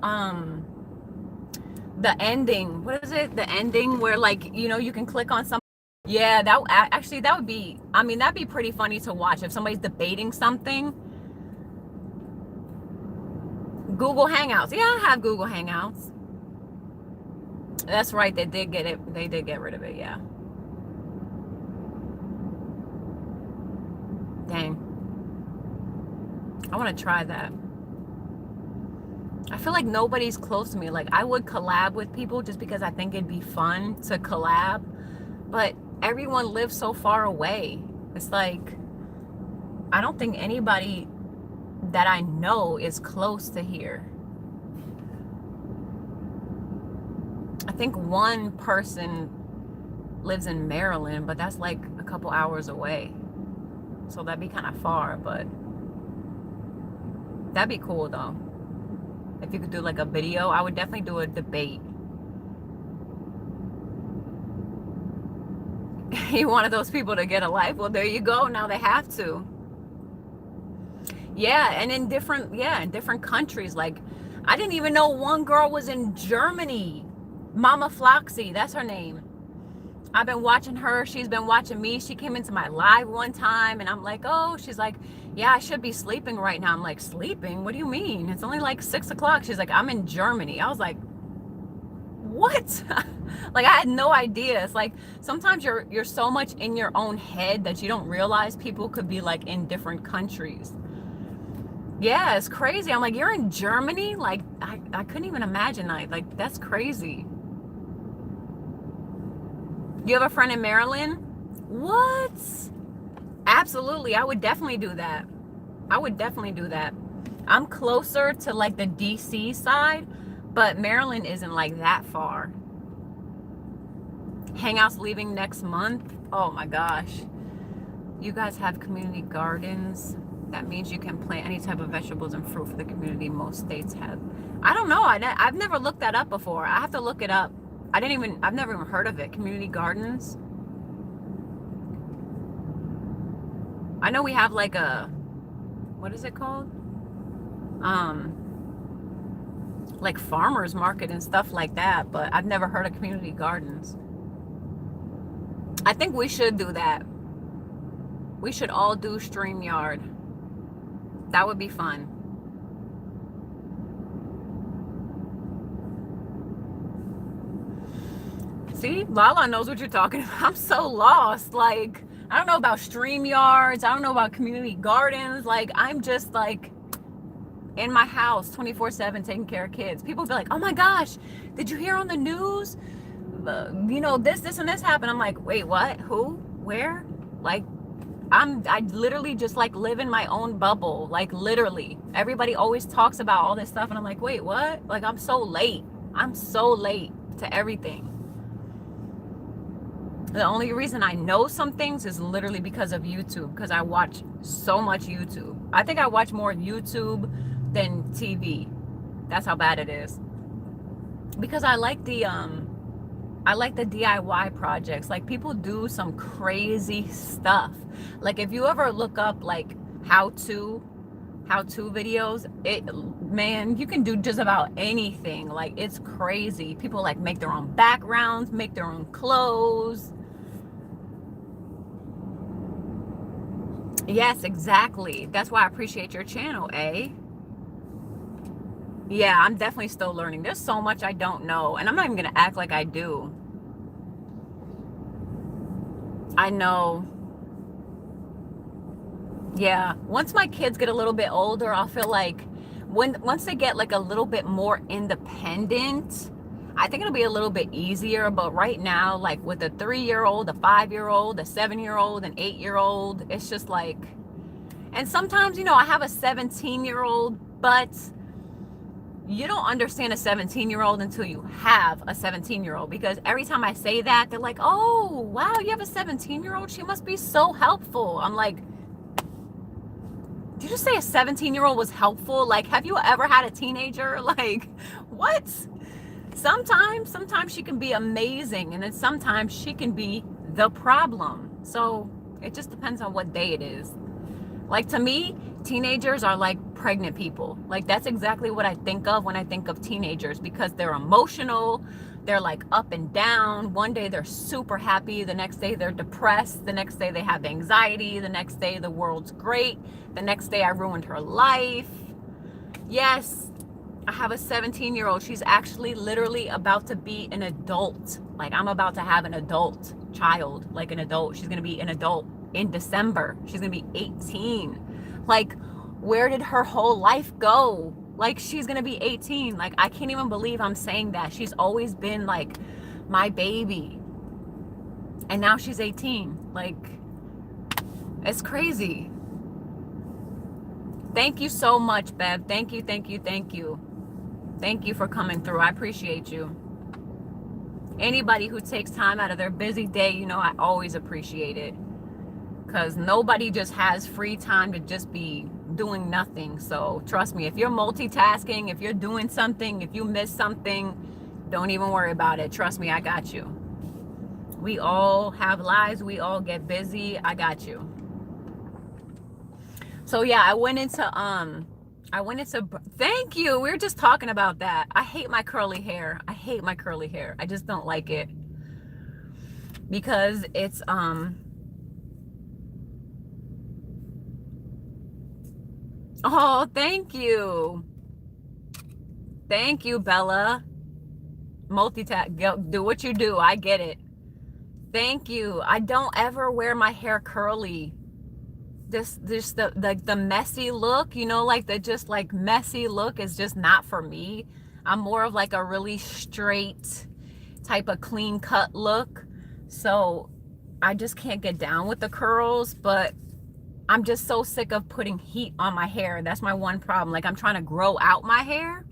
the ending. What is it? The ending where, like, you know, you can click on something. Yeah, that actually, that would be, I mean, that'd be pretty funny to watch if somebody's debating something. Google Hangouts. Yeah, I have Google Hangouts. That's right. They did get it. They did get rid of it. Yeah. Dang. I want to try that. I feel like nobody's close to me. Like, I would collab with people just because I think it'd be fun to collab. But everyone lives so far away. It's like, I don't think anybody that I know is close to here. I think one person lives in Maryland, but that's like a couple hours away. So that'd be kind of far, but that'd be cool though. If you could do like a video, I would definitely do a debate. You wanted those people to get a life? Well, there you go. Now they have to. Yeah, and in different countries. Like, I didn't even know one girl was in Germany. Mama Floxy, that's her name. I've been watching her. She's been watching me. She came into my live one time and I'm like, oh, she's like, yeah, I should be sleeping right now. I'm like, sleeping? What do you mean? It's only like 6 o'clock. She's like, I'm in Germany. I was like, what? Like, I had no idea. It's like, sometimes you're so much in your own head that you don't realize people could be like in different countries. Yeah, it's crazy. I'm like, you're in Germany? Like, I couldn't even imagine that. Like, that's crazy. You have a friend in Maryland? What? Absolutely. I would definitely do that. I would definitely do that. I'm closer to like the DC side, but Maryland isn't like that far. Hangouts leaving next month. Oh my gosh. You guys have community gardens. That means you can plant any type of vegetables and fruit for the community. Most states have. I don't know. I've never looked that up before. I have to look it up. I've never even heard of it. Community gardens. I know we have like a, what is it called? Like farmers market and stuff like that, but I've never heard of community gardens. I think we should do that. We should all do StreamYard. That would be fun. See, Lala knows what you're talking about. I'm so lost. Like, I don't know about StreamYards. I don't know about community gardens. Like, I'm just like in my house 24/7 taking care of kids. People be like, oh my gosh, did you hear on the news? You know, this and this happened. I'm like, wait, what? Who? Where? Like, I literally just like live in my own bubble. Like, literally. Everybody always talks about all this stuff. And I'm like, wait, what? Like, I'm so late. I'm so late to everything. The only reason I know some things is literally because of YouTube, because I watch so much YouTube. I think I watch more YouTube than TV. That's how bad it is. Because I like the DIY projects. Like, people do some crazy stuff. Like, if you ever look up like how-to videos, man, you can do just about anything. Like, it's crazy. People like make their own backgrounds, make their own clothes. Yes, exactly. That's why I appreciate your channel, eh? Yeah, I'm definitely still learning. There's so much I don't know, and I'm not even gonna act like I do. I know. Yeah, once my kids get a little bit older, I'll feel like once they get like a little bit more independent, I think it'll be a little bit easier. But right now, like with a 3-year-old, a 5-year-old, a 7-year-old, an 8-year-old, it's just like, and sometimes, you know, I have a 17-year-old, but you don't understand a 17-year-old until you have a 17-year-old, because every time I say that, they're like, oh, wow, you have a 17-year-old? She must be so helpful. I'm like, did you just say a 17-year-old was helpful? Like, have you ever had a teenager? Like, what? Sometimes she can be amazing, and then sometimes she can be the problem. So it just depends on what day it is. Like, to me, teenagers are like pregnant people. Like, that's exactly what I think of when I think of teenagers, because they're emotional. They're like up and down. One day they're super happy. The next day they're depressed. The next day they have anxiety. The next day the world's great. The next day I ruined her life. Yes, I have a 17-year-old. She's actually literally about to be an adult. Like, I'm about to have an adult child, like an adult. She's going to be an adult in December. She's going to be 18. Like, where did her whole life go? Like, she's going to be 18. Like, I can't even believe I'm saying that. She's always been like my baby. And now she's 18. Like, it's crazy. Thank you so much, Bev. Thank you, thank you, thank you. Thank you for coming through. I appreciate you. Anybody who takes time out of their busy day, you know, I always appreciate it. Because nobody just has free time to just be doing nothing. So trust me, if you're multitasking, if you're doing something, if you miss something, don't even worry about it. Trust me, I got you. We all have lives. We all get busy. I got you. So yeah, I went into thank you. We were just talking about that. I hate my curly hair. I hate my curly hair. I just don't like it. Because it's oh, thank you. Thank you, Bella. Multitask, do what you do. I get it. Thank you. I don't ever wear my hair curly. This the messy look, you know, like the just like messy look is just not for me. I'm more of like a really straight type of clean cut look. So I just can't get down with the curls, but I'm just so sick of putting heat on my hair. That's my one problem. Like, I'm trying to grow out my hair,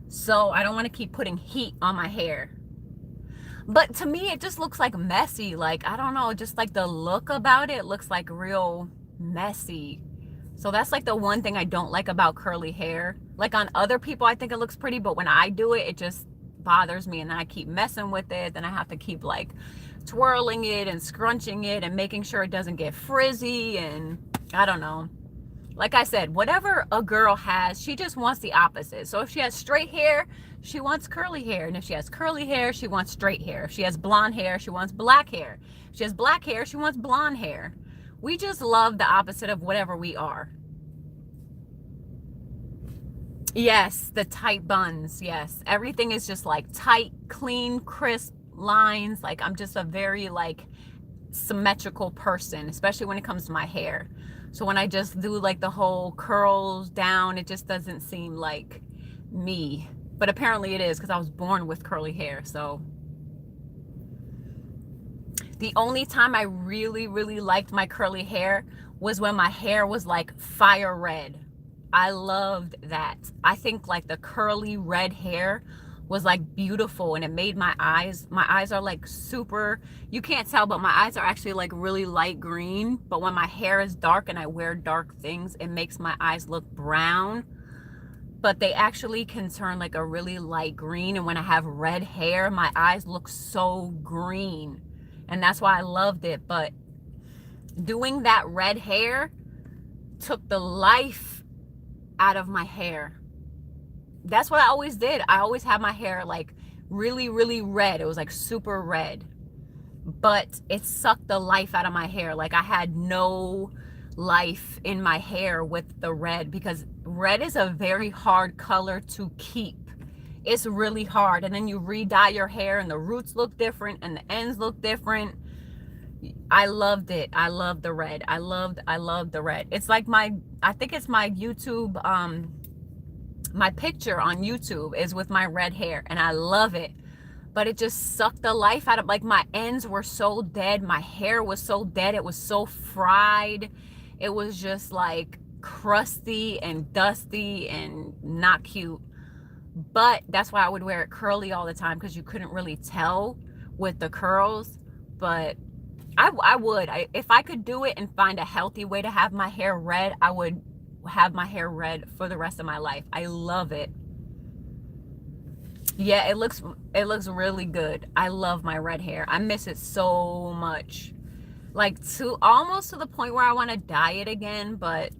so I don't want to keep putting heat on my hair. But to me, it just looks like messy. Like, I don't know, just like the look about it looks like real messy. So that's like the one thing I don't like about curly hair. Like, on other people, I think it looks pretty, but when I do it, it just bothers me, and then I keep messing with it. Then I have to keep like twirling it and scrunching it and making sure it doesn't get frizzy, and I don't know. Like I said, whatever a girl has, she just wants the opposite. So if she has straight hair, she wants curly hair. And if she has curly hair, she wants straight hair. If she has blonde hair, she wants black hair. If she has black hair, she wants blonde hair. We just love the opposite of whatever we are. Yes, the tight buns. Yes. Everything is just like tight, clean, crisp lines. Like I'm just a very like symmetrical person, especially when it comes to my hair. So when I just do like the whole curls down, it just doesn't seem like me. But apparently it is because I was born with curly hair. So the only time I really, really liked my curly hair was when my hair was like fire red. I loved that. I think like the curly red hair was like beautiful, and it made my eyes are like super, you can't tell, but my eyes are actually like really light green. But when my hair is dark and I wear dark things, it makes my eyes look brown. But they actually can turn like a really light green. And when I have red hair, my eyes look so green. And that's why I loved it. But doing that red hair took the life out of my hair. That's what I always did. I always had my hair like really, really red. It was like super red. But it sucked the life out of my hair. Like I had no life in my hair with the red, because red is a very hard color to keep. It's really hard. And then you re-dye your hair and the roots look different and the ends look different. I loved it. I loved the red. I loved the red. It's like I think it's my YouTube, my picture on YouTube is with my red hair, and I love it. But it just sucked the life out of, like, my ends were so dead. My hair was so dead. It was so fried. It was just like crusty and dusty and not cute. But that's why I would wear it curly all the time, because you couldn't really tell with the curls. But I would, if I could do it and find a healthy way to have my hair red, I would have my hair red for the rest of my life. I love it. Yeah, it looks really good. I love my red hair. I miss it so much. Like, to almost to the point where I want to dye it again, but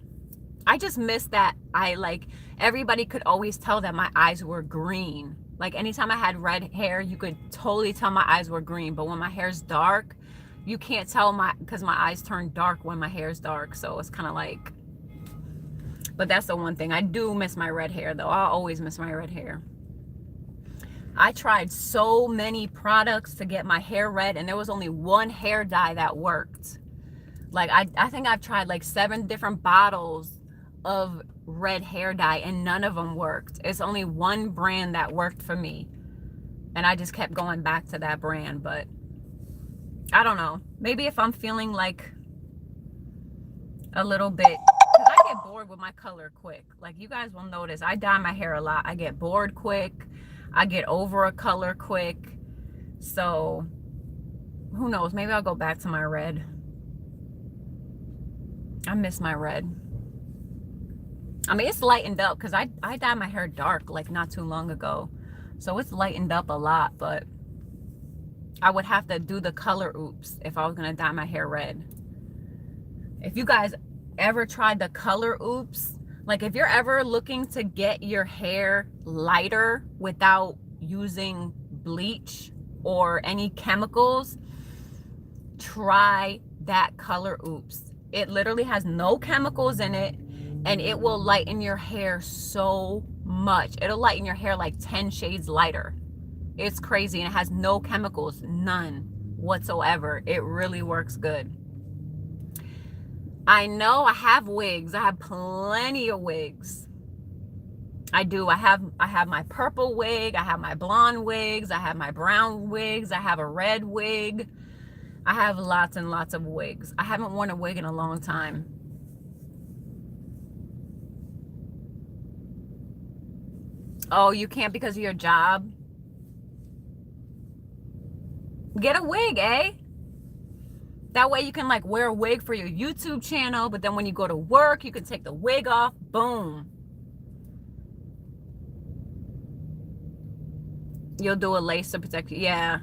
I just miss that. I like, everybody could always tell that my eyes were green. Like anytime I had red hair, you could totally tell my eyes were green. But when my hair's dark, you can't tell because my eyes turn dark when my hair's dark. So it's kind of like, but that's the one thing. I do miss my red hair though. I'll always miss my red hair. I tried so many products to get my hair red, and there was only one hair dye that worked. Like I think I've tried like 7 different bottles of red hair dye, and none of them worked. It's only one brand that worked for me, and I just kept going back to that brand. But I don't know, maybe if I'm feeling like a little bit, because I get bored with my color quick. Like, you guys will notice I dye my hair a lot. I get bored quick. I get over a color quick. So who knows, maybe I'll go back to my red. I miss my red. I mean, it's lightened up because I dyed my hair dark like not too long ago. So it's lightened up a lot, but I would have to do the color oops if I was going to dye my hair red. If you guys ever tried the color oops, like if you're ever looking to get your hair lighter without using bleach or any chemicals, try that color oops. It literally has no chemicals in it, and it will lighten your hair so much. It'll lighten your hair like 10 shades lighter. It's crazy, and it has no chemicals, none whatsoever. It really works good. I know I have wigs. I have plenty of wigs. I do. I have my purple wig. I have my blonde wigs. I have my brown wigs. I have a red wig. I have lots and lots of wigs. I haven't worn a wig in a long time. Oh, you can't because of your job? Get a wig, eh? That way you can like wear a wig for your YouTube channel, but then when you go to work, you can take the wig off. Boom. You'll do a lace to protect you. Yeah.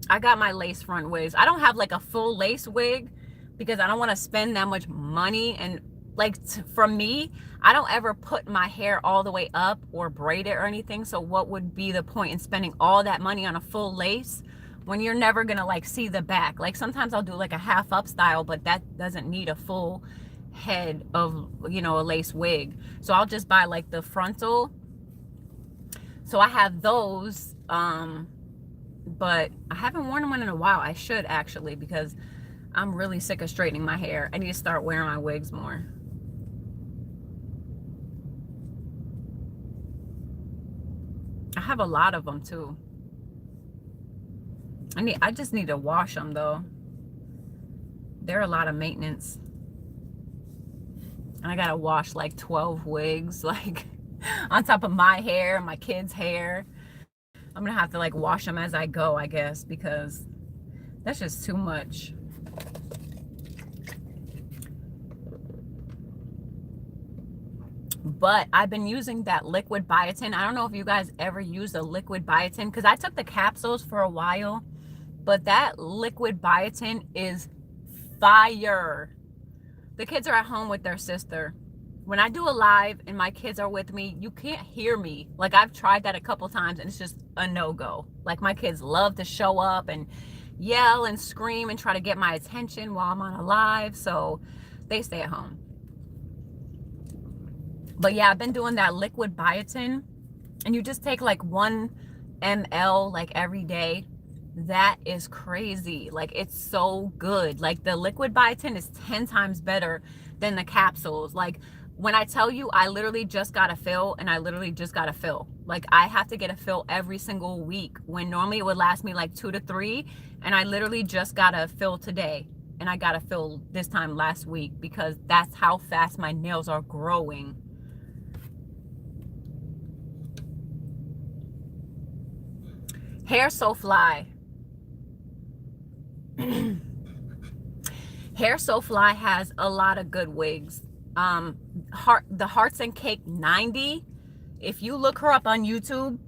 I got my lace front wigs. I don't have like a full lace wig because I don't want to spend that much money. And like for me, I don't ever put my hair all the way up or braid it or anything. So what would be the point in spending all that money on a full lace when you're never gonna like see the back? Like sometimes I'll do like a half up style, but that doesn't need a full head of, you know, a lace wig. So I'll just buy like the frontal. So I have those, but I haven't worn one in a while. I should actually, because I'm really sick of straightening my hair. I need to start wearing my wigs more. I have a lot of them too. I just need to wash them though. They're a lot of maintenance. And I gotta wash like 12 wigs, like on top of my hair, my kids' hair. I'm gonna have to like wash them as I go, I guess, because that's just too much. But I've been using that liquid biotin. I don't know if you guys ever use the liquid biotin, because I took the capsules for a while, but that liquid biotin is fire. The kids are at home with their sister. When I do a live and my kids are with me, you can't hear me. Like, I've tried that a couple times and it's just a no-go. Like, my kids love to show up and yell and scream and try to get my attention while I'm on a live, so they stay at home. But yeah, I've been doing that liquid biotin, and you just take like 1 ml like every day. That is crazy. Like, it's so good. Like, the liquid biotin is 10 times better than the capsules. Like, when I tell you I literally just got a fill, and I literally just got a fill. Like, I have to get a fill every single week, when normally it would last me like 2 to 3, and I literally just got a fill today, and I got a fill this time last week, because that's how fast my nails are growing. Hair So Fly. Hair So Fly has a lot of good wigs. The Hearts and Cake 90. If you look her up on YouTube,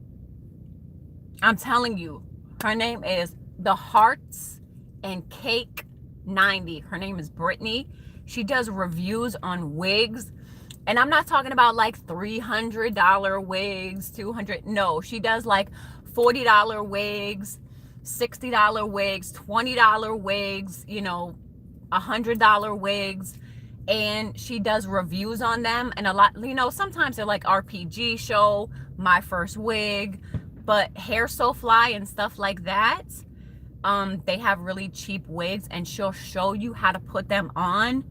I'm telling you, her name is the Hearts and Cake 90. Her name is Brittany. She does reviews on wigs. And I'm not talking about like $300 wigs, $200. No, she does like $40 wigs, $60 wigs, $20 wigs, you know, $100 wigs. And she does reviews on them. And a lot, you know, sometimes they're like RPG show, my first wig, but Hair So Fly and stuff like that. They have really cheap wigs, and she'll show you how to put them on,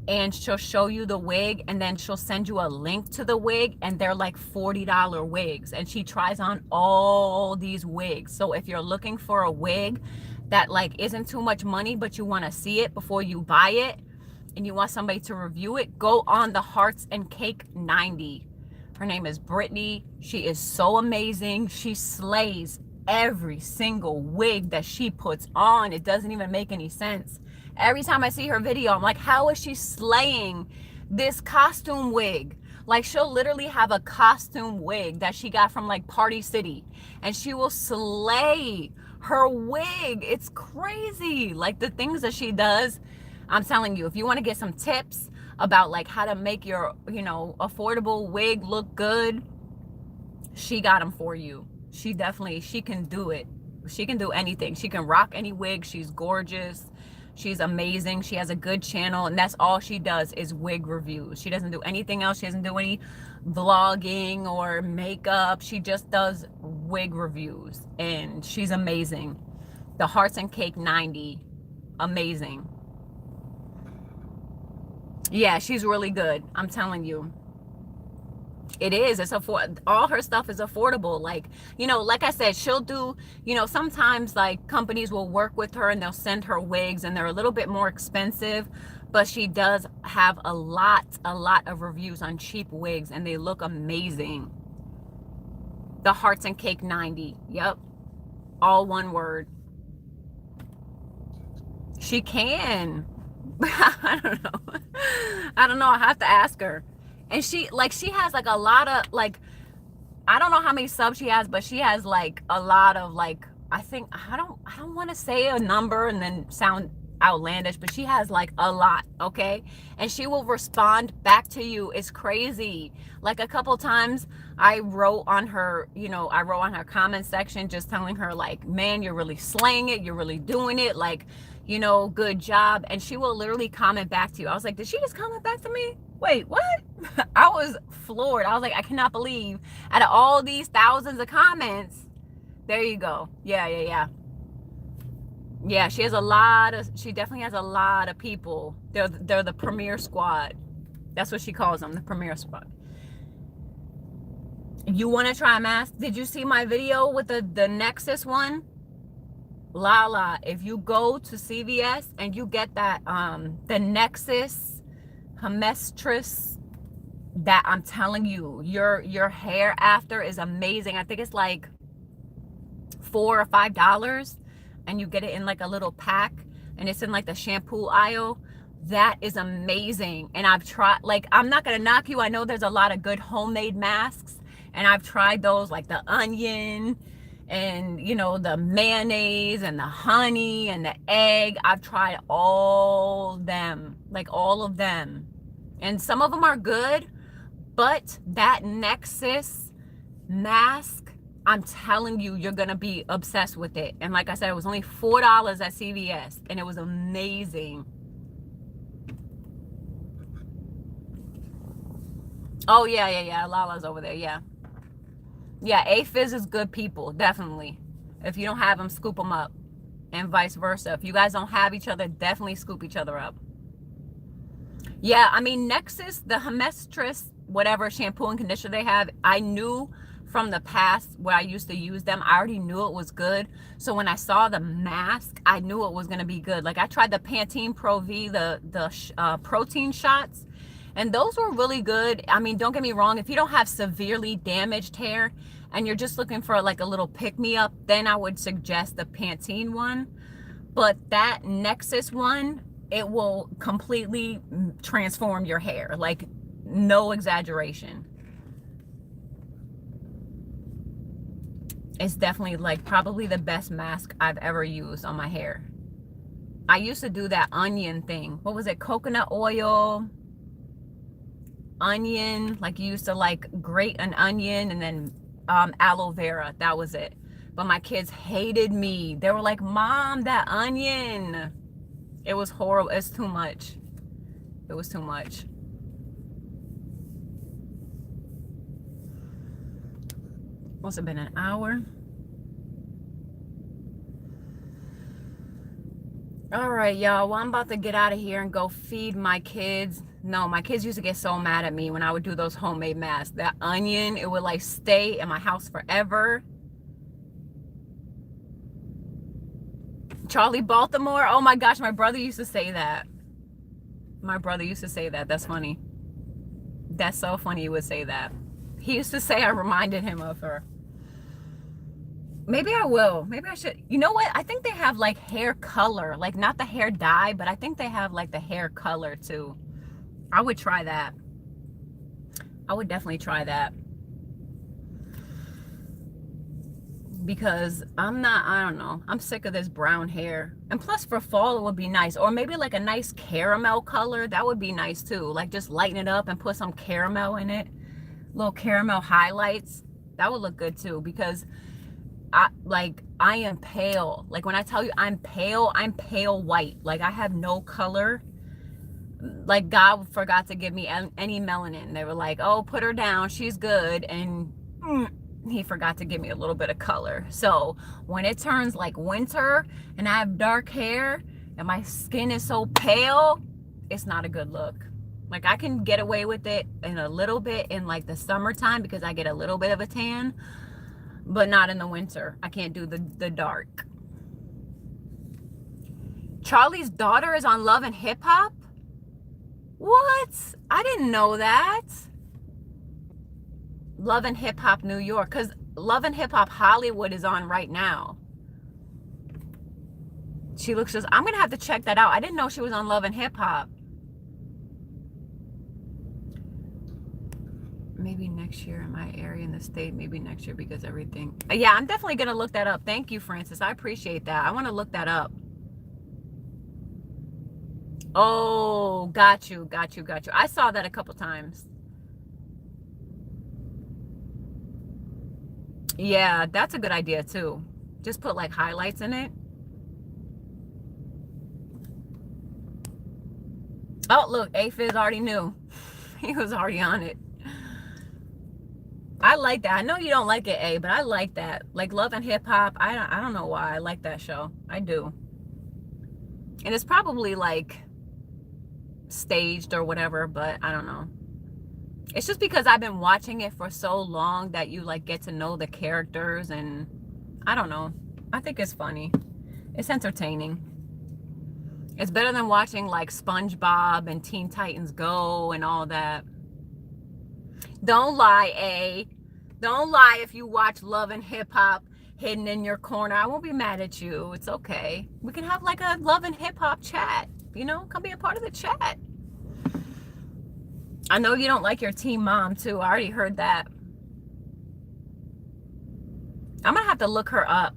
and she'll show you the wig, and then she'll send you a link to the wig, and they're like $40 wigs, and she tries on all these wigs. So if you're looking for a wig that like isn't too much money, but you want to see it before you buy it, and you want somebody to review it, go on the Hearts and Cake 90. Her name is Brittany. She is so amazing. She slays every single wig that she puts on. It doesn't even make any sense. Every time I see her video, I'm like, how is she slaying this costume wig? Like, she'll literally have a costume wig that she got from like Party City, and she will slay her wig. It's crazy. Like, the things that she does, I'm telling you, if you want to get some tips about like how to make your, you know, affordable wig look good, she got them for you. She can do it. She can do anything. She can rock any wig. She's gorgeous. She's amazing. She has a good channel, and that's all she does is wig reviews. She doesn't do anything else. She doesn't do any vlogging or makeup. She just does wig reviews, and she's amazing. The Hearts and Cake 90, amazing. Yeah, she's really good. I'm telling you. It is. It's all her stuff is affordable. Like, you know, like I said, she'll do, you know, sometimes like companies will work with her and they'll send her wigs, and they're a little bit more expensive, but she does have a lot of reviews on cheap wigs, and they look amazing. The Hearts and Cake 90. Yep. All one word. She can. I don't know. I have to ask her. And she has like a lot of like, I don't know how many subs she has, but she has like a lot of like, I think, I don't want to say a number and then sound outlandish, but she has like a lot, okay? And she will respond back to you. It's crazy. Like, a couple times I wrote on her, you know, comment section just telling her like, man, you're really slaying it. You're really doing it. Like, you know, good job. And she will literally comment back to you. I was like, did she just comment back to me? Wait, what? I was floored. I was like, I cannot believe out of all these thousands of comments, there you go. Yeah, she has a lot of, she definitely has a lot of people. They're the premier squad. That's what she calls them, the premier squad. You want to try a mask? Did you see my video with the Nexus one? Lala, if you go to CVS and you get that the Nexus Hermestress, that, I'm telling you, your hair after is amazing. I think it's like $4 or $5, and you get it in like a little pack, and it's in like the shampoo aisle. That is amazing. And I've tried, like, I'm not gonna knock you, I know there's a lot of good homemade masks, and I've tried those, like the onion and, you know, the mayonnaise and the honey and the egg. I've tried all them, like all of them, and some of them are good, but that Nexus mask, I'm telling you, you're gonna be obsessed with it. And like I said, it was only $4 at CVS, and it was amazing. Oh yeah, Lala's over there. Yeah, Aphiz is good people, definitely. If you don't have them, scoop them up, and vice versa. If you guys don't have each other, definitely scoop each other up. Yeah, I mean, Nexus, the Hermestress, whatever shampoo and conditioner they have, I knew from the past where I used to use them, I already knew it was good. So when I saw the mask, I knew it was going to be good. Like, I tried the Pantene Pro V, the protein shots, and those were really good. I mean, don't get me wrong, if you don't have severely damaged hair and you're just looking for like a little pick-me-up, then I would suggest the Pantene one. But that Nexus one, it will completely transform your hair, like no exaggeration. It's definitely like probably the best mask I've ever used on my hair. I used to do that onion thing. What was it? Coconut oil, onion, like you used to like grate an onion, and then aloe vera. That was it. But my kids hated me. They were like, Mom, that onion. It was horrible. It's too much. It was too much. Must have been an hour. All right, y'all. Well, I'm about to get out of here and go feed my kids. No, my kids used to get so mad at me when I would do those homemade masks. That onion, it would like stay in my house forever. Charlie Baltimore. Oh my gosh, my brother used to say that. My brother used to say that. That's funny. That's so funny you would say that. He used to say I reminded him of her. Maybe I will. Maybe I should. You know what? I think they have like hair color. Like not the hair dye, but I think they have like the hair color too. I would try that. I would definitely try that. Because I don't know. I'm sick of this brown hair. And plus for fall, it would be nice. Or maybe like a nice caramel color. That would be nice too. Like just lighten it up and put some caramel in it. Little caramel highlights. That would look good too. Because I am pale. Like when I tell you I'm pale white. Like I have no color. Like God forgot to give me any melanin. They were like, oh, put her down. She's good. And he forgot to give me a little bit of color. So when it turns like winter and I have dark hair and my skin is so pale, it's not a good look. Like I can get away with it in a little bit in like the summertime because I get a little bit of a tan, but not in the winter. I can't do the dark. Charlie's daughter is on Love and Hip Hop? What? I didn't know that. Love and Hip Hop New York, because Love and Hip Hop Hollywood is on right now. She looks just, I'm gonna have to check that out. I didn't know she was on Love and Hip Hop. Maybe next year in my area in the state. Maybe next year because everything. Yeah, I'm definitely gonna look that up. Thank you, Francis. I appreciate that. I want to look that up. Oh, got you. I saw that a couple times. Yeah, that's a good idea too. Just put like highlights in it. Oh, look, Aphiz already knew. He was already on it. I like that. I know you don't like it, A, but I like that. Like Love and Hip Hop. I don't know why I like that show. I do. And it's probably like staged or whatever, but I don't know. It's just because I've been watching it for so long that you like get to know the characters, and I don't know. I think it's funny. It's entertaining. It's better than watching like SpongeBob and Teen Titans Go and all that. Don't lie, A. Don't lie if you watch Love and Hip Hop hidden in your corner. I won't be mad at you. It's okay. We can have like a Love and Hip Hop chat. You know, come be a part of the chat. I know you don't like your teen mom too. I already heard that. I'm gonna have to look her up.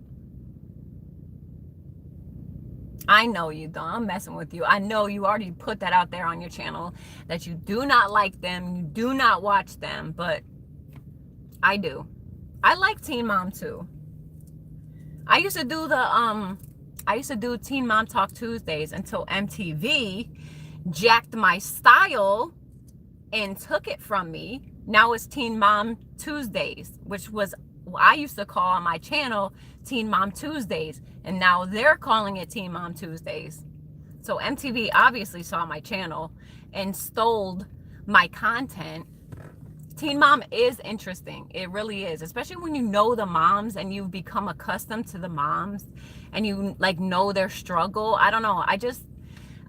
I know you don't. I'm messing with you. I know you already put that out there on your channel that you do not like them. You do not watch them, but I do. I like Teen Mom too. I used to do Teen Mom Talk Tuesdays until MTV jacked my style and took it from me. Now it's Teen Mom Tuesdays, which was I used to call on my channel Teen Mom Tuesdays, and now they're calling it Teen Mom Tuesdays. So MTV obviously saw my channel and stole my content. Teen Mom is interesting. It really is, especially when you know the moms and you've become accustomed to the moms and you like know their struggle. I don't know.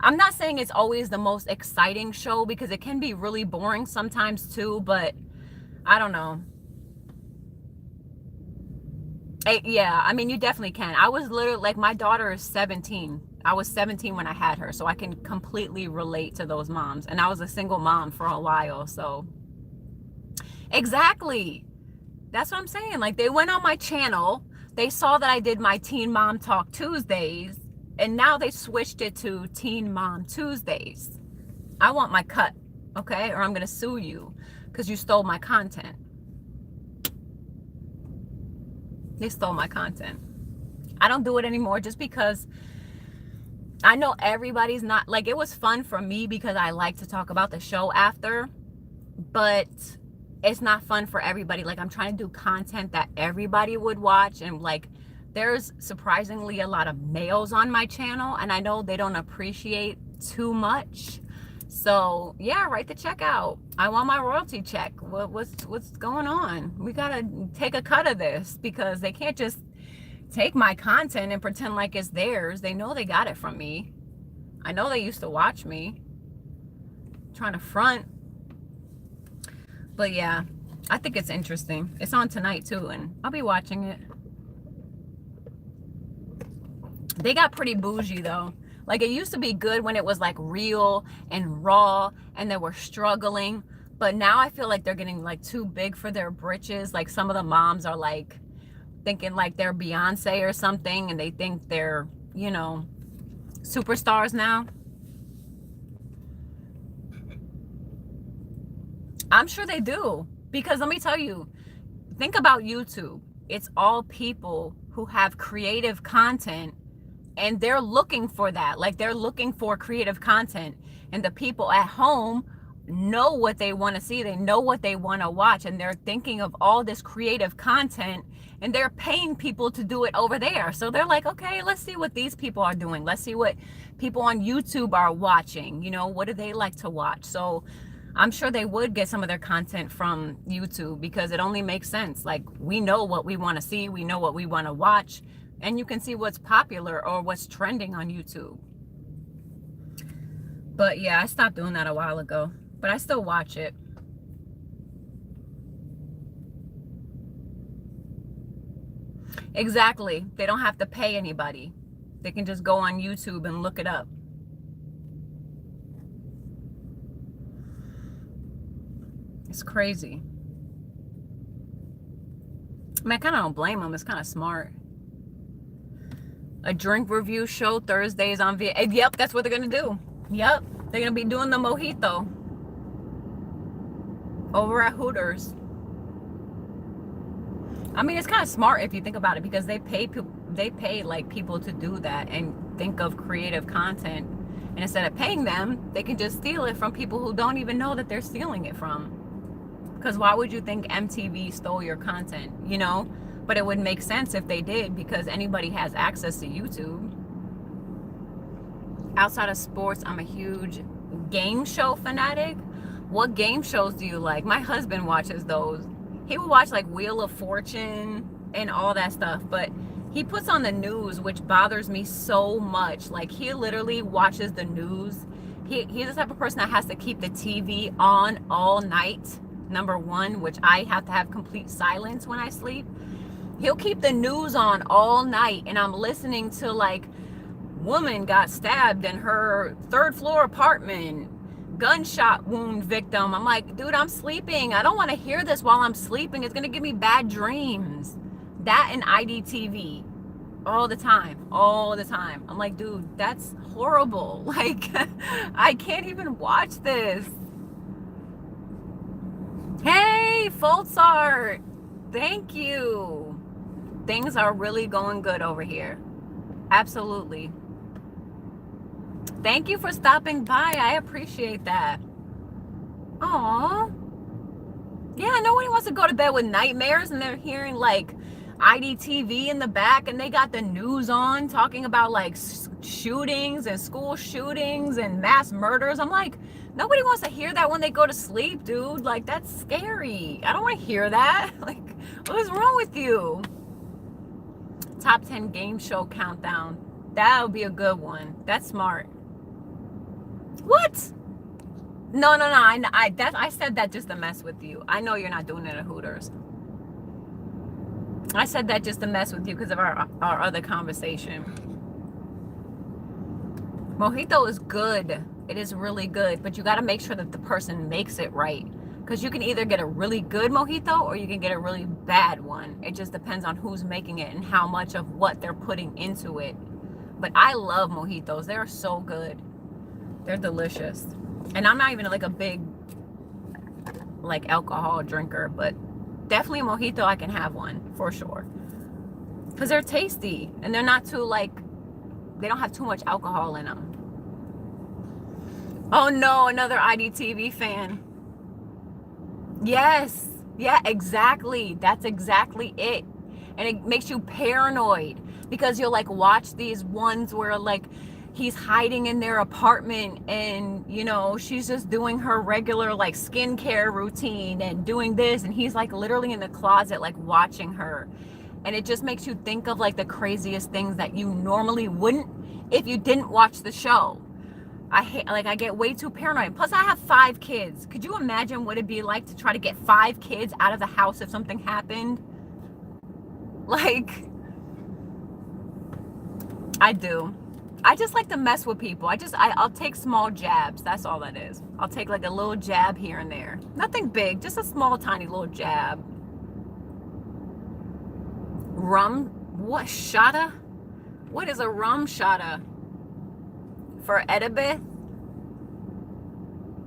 I'm not saying it's always the most exciting show because it can be really boring sometimes too, but I don't know. Yeah, I mean, you definitely can. I was literally like, my daughter is 17. I was 17 when I had her, so I can completely relate to those moms. And I was a single mom for a while, so. Exactly. That's what I'm saying. Like, they went on my channel, they saw that I did my Teen Mom Talk Tuesdays, and now they switched it to Teen Mom Tuesdays. I want my cut, okay? Or I'm going to sue you because you stole my content. They stole my content. I don't do it anymore just because I know everybody's not, like, it was fun for me because I like to talk about the show after, but it's not fun for everybody. Like, I'm trying to do content that everybody would watch, and like, there's surprisingly a lot of males on my channel, and I know they don't appreciate too much. So yeah, write the check out. I want my royalty check. What's going on? We gotta take a cut of this because they can't just take my content and pretend like it's theirs. They know they got it from me. I know they used to watch me. Trying to front. But yeah, I think it's interesting. It's on tonight too, and I'll be watching it. They got pretty bougie though. Like, it used to be good when it was like real and raw and they were struggling. But now I feel like they're getting like too big for their britches. Like, some of the moms are like thinking like they're Beyonce or something, and they think they're, you know, superstars now. I'm sure they do. Because let me tell you, think about YouTube. It's all people who have creative content, and they're looking for that. Like, they're looking for creative content, and the people at home know what they want to see. They know what they want to watch, and they're thinking of all this creative content, and they're paying people to do it over there. So they're like, okay, let's see what these people are doing. Let's see what people on YouTube are watching. You know, what do they like to watch? So I'm sure they would get some of their content from YouTube because it only makes sense. Like, we know what we want to see. We know what we want to watch. And you can see what's popular or what's trending on YouTube. But yeah, I stopped doing that a while ago. But I still watch it. Exactly. They don't have to pay anybody. They can just go on YouTube and look it up. It's crazy. I mean, I kind of don't blame them. It's kind of smart. A drink review show Thursdays on VH. Yep, that's what they're going to do. Yep, they're going to be doing the mojito over at Hooters. I mean, it's kind of smart if you think about it because they pay like people to do that and think of creative content And instead of paying them, they can just steal it from people who don't even know that they're stealing it from. Because why would you think MTV stole your content, you know? But it would make sense if they did, because anybody has access to YouTube. Outside of sports, I'm a huge game show fanatic. What game shows do you like? My husband watches those. He will watch like Wheel of Fortune and all that stuff, but he puts on the news, which bothers me so much. Like, he literally watches the news. He's the type of person that has to keep the TV on all night, number one, which I have to have complete silence when I sleep. He'll keep the news on all night, and I'm listening to like, woman got stabbed in her third floor apartment, gunshot wound victim. I'm like, dude, I'm sleeping. I don't want to hear this while I'm sleeping. It's gonna give me bad dreams. That and IDTV all the time. I'm like, dude, that's horrible. Like, I can't even watch this. Hey, Foltzart, thank you. Things are really going good over here. Absolutely. Thank you for stopping by. I appreciate that. Aww. Yeah, nobody wants to go to bed with nightmares and they're hearing like IDTV in the back and they got the news on talking about like shootings and school shootings and mass murders. I'm like, nobody wants to hear that when they go to sleep, dude. Like, that's scary. I don't want to hear that. Like, what is wrong with you? Top 10 game show countdown. That would be a good one. That's smart. What? No. I said that just to mess with you. I know you're not doing it at Hooters. I said that just to mess with you because of our other conversation. Mojito is good. It is really good, but you got to make sure that the person makes it right. Because you can either get a really good mojito or you can get a really bad one. It just depends on who's making it and how much of what they're putting into it. But I love mojitos. They're so good. They're delicious. And I'm not even like a big like alcohol drinker, but definitely a mojito, I can have one for sure. Because they're tasty and they're not too like, they don't have too much alcohol in them. Oh no, another IDTV fan. Yes. Yeah, exactly. That's exactly it. And it makes you paranoid because you'll like watch these ones where like he's hiding in their apartment and, you know, she's just doing her regular like skincare routine and doing this. And he's like literally in the closet, like watching her. And it just makes you think of like the craziest things that you normally wouldn't if you didn't watch the show. I get way too paranoid. Plus I have 5 kids. Could you imagine what it'd be like to try to get 5 kids out of the house if something happened? Like, I do. I just like to mess with people. I'll take small jabs. That's all that is. I'll take like a little jab here and there. Nothing big, just a small, tiny little jab. Rum? What? Shada? What is a rum shada? For Edibeth?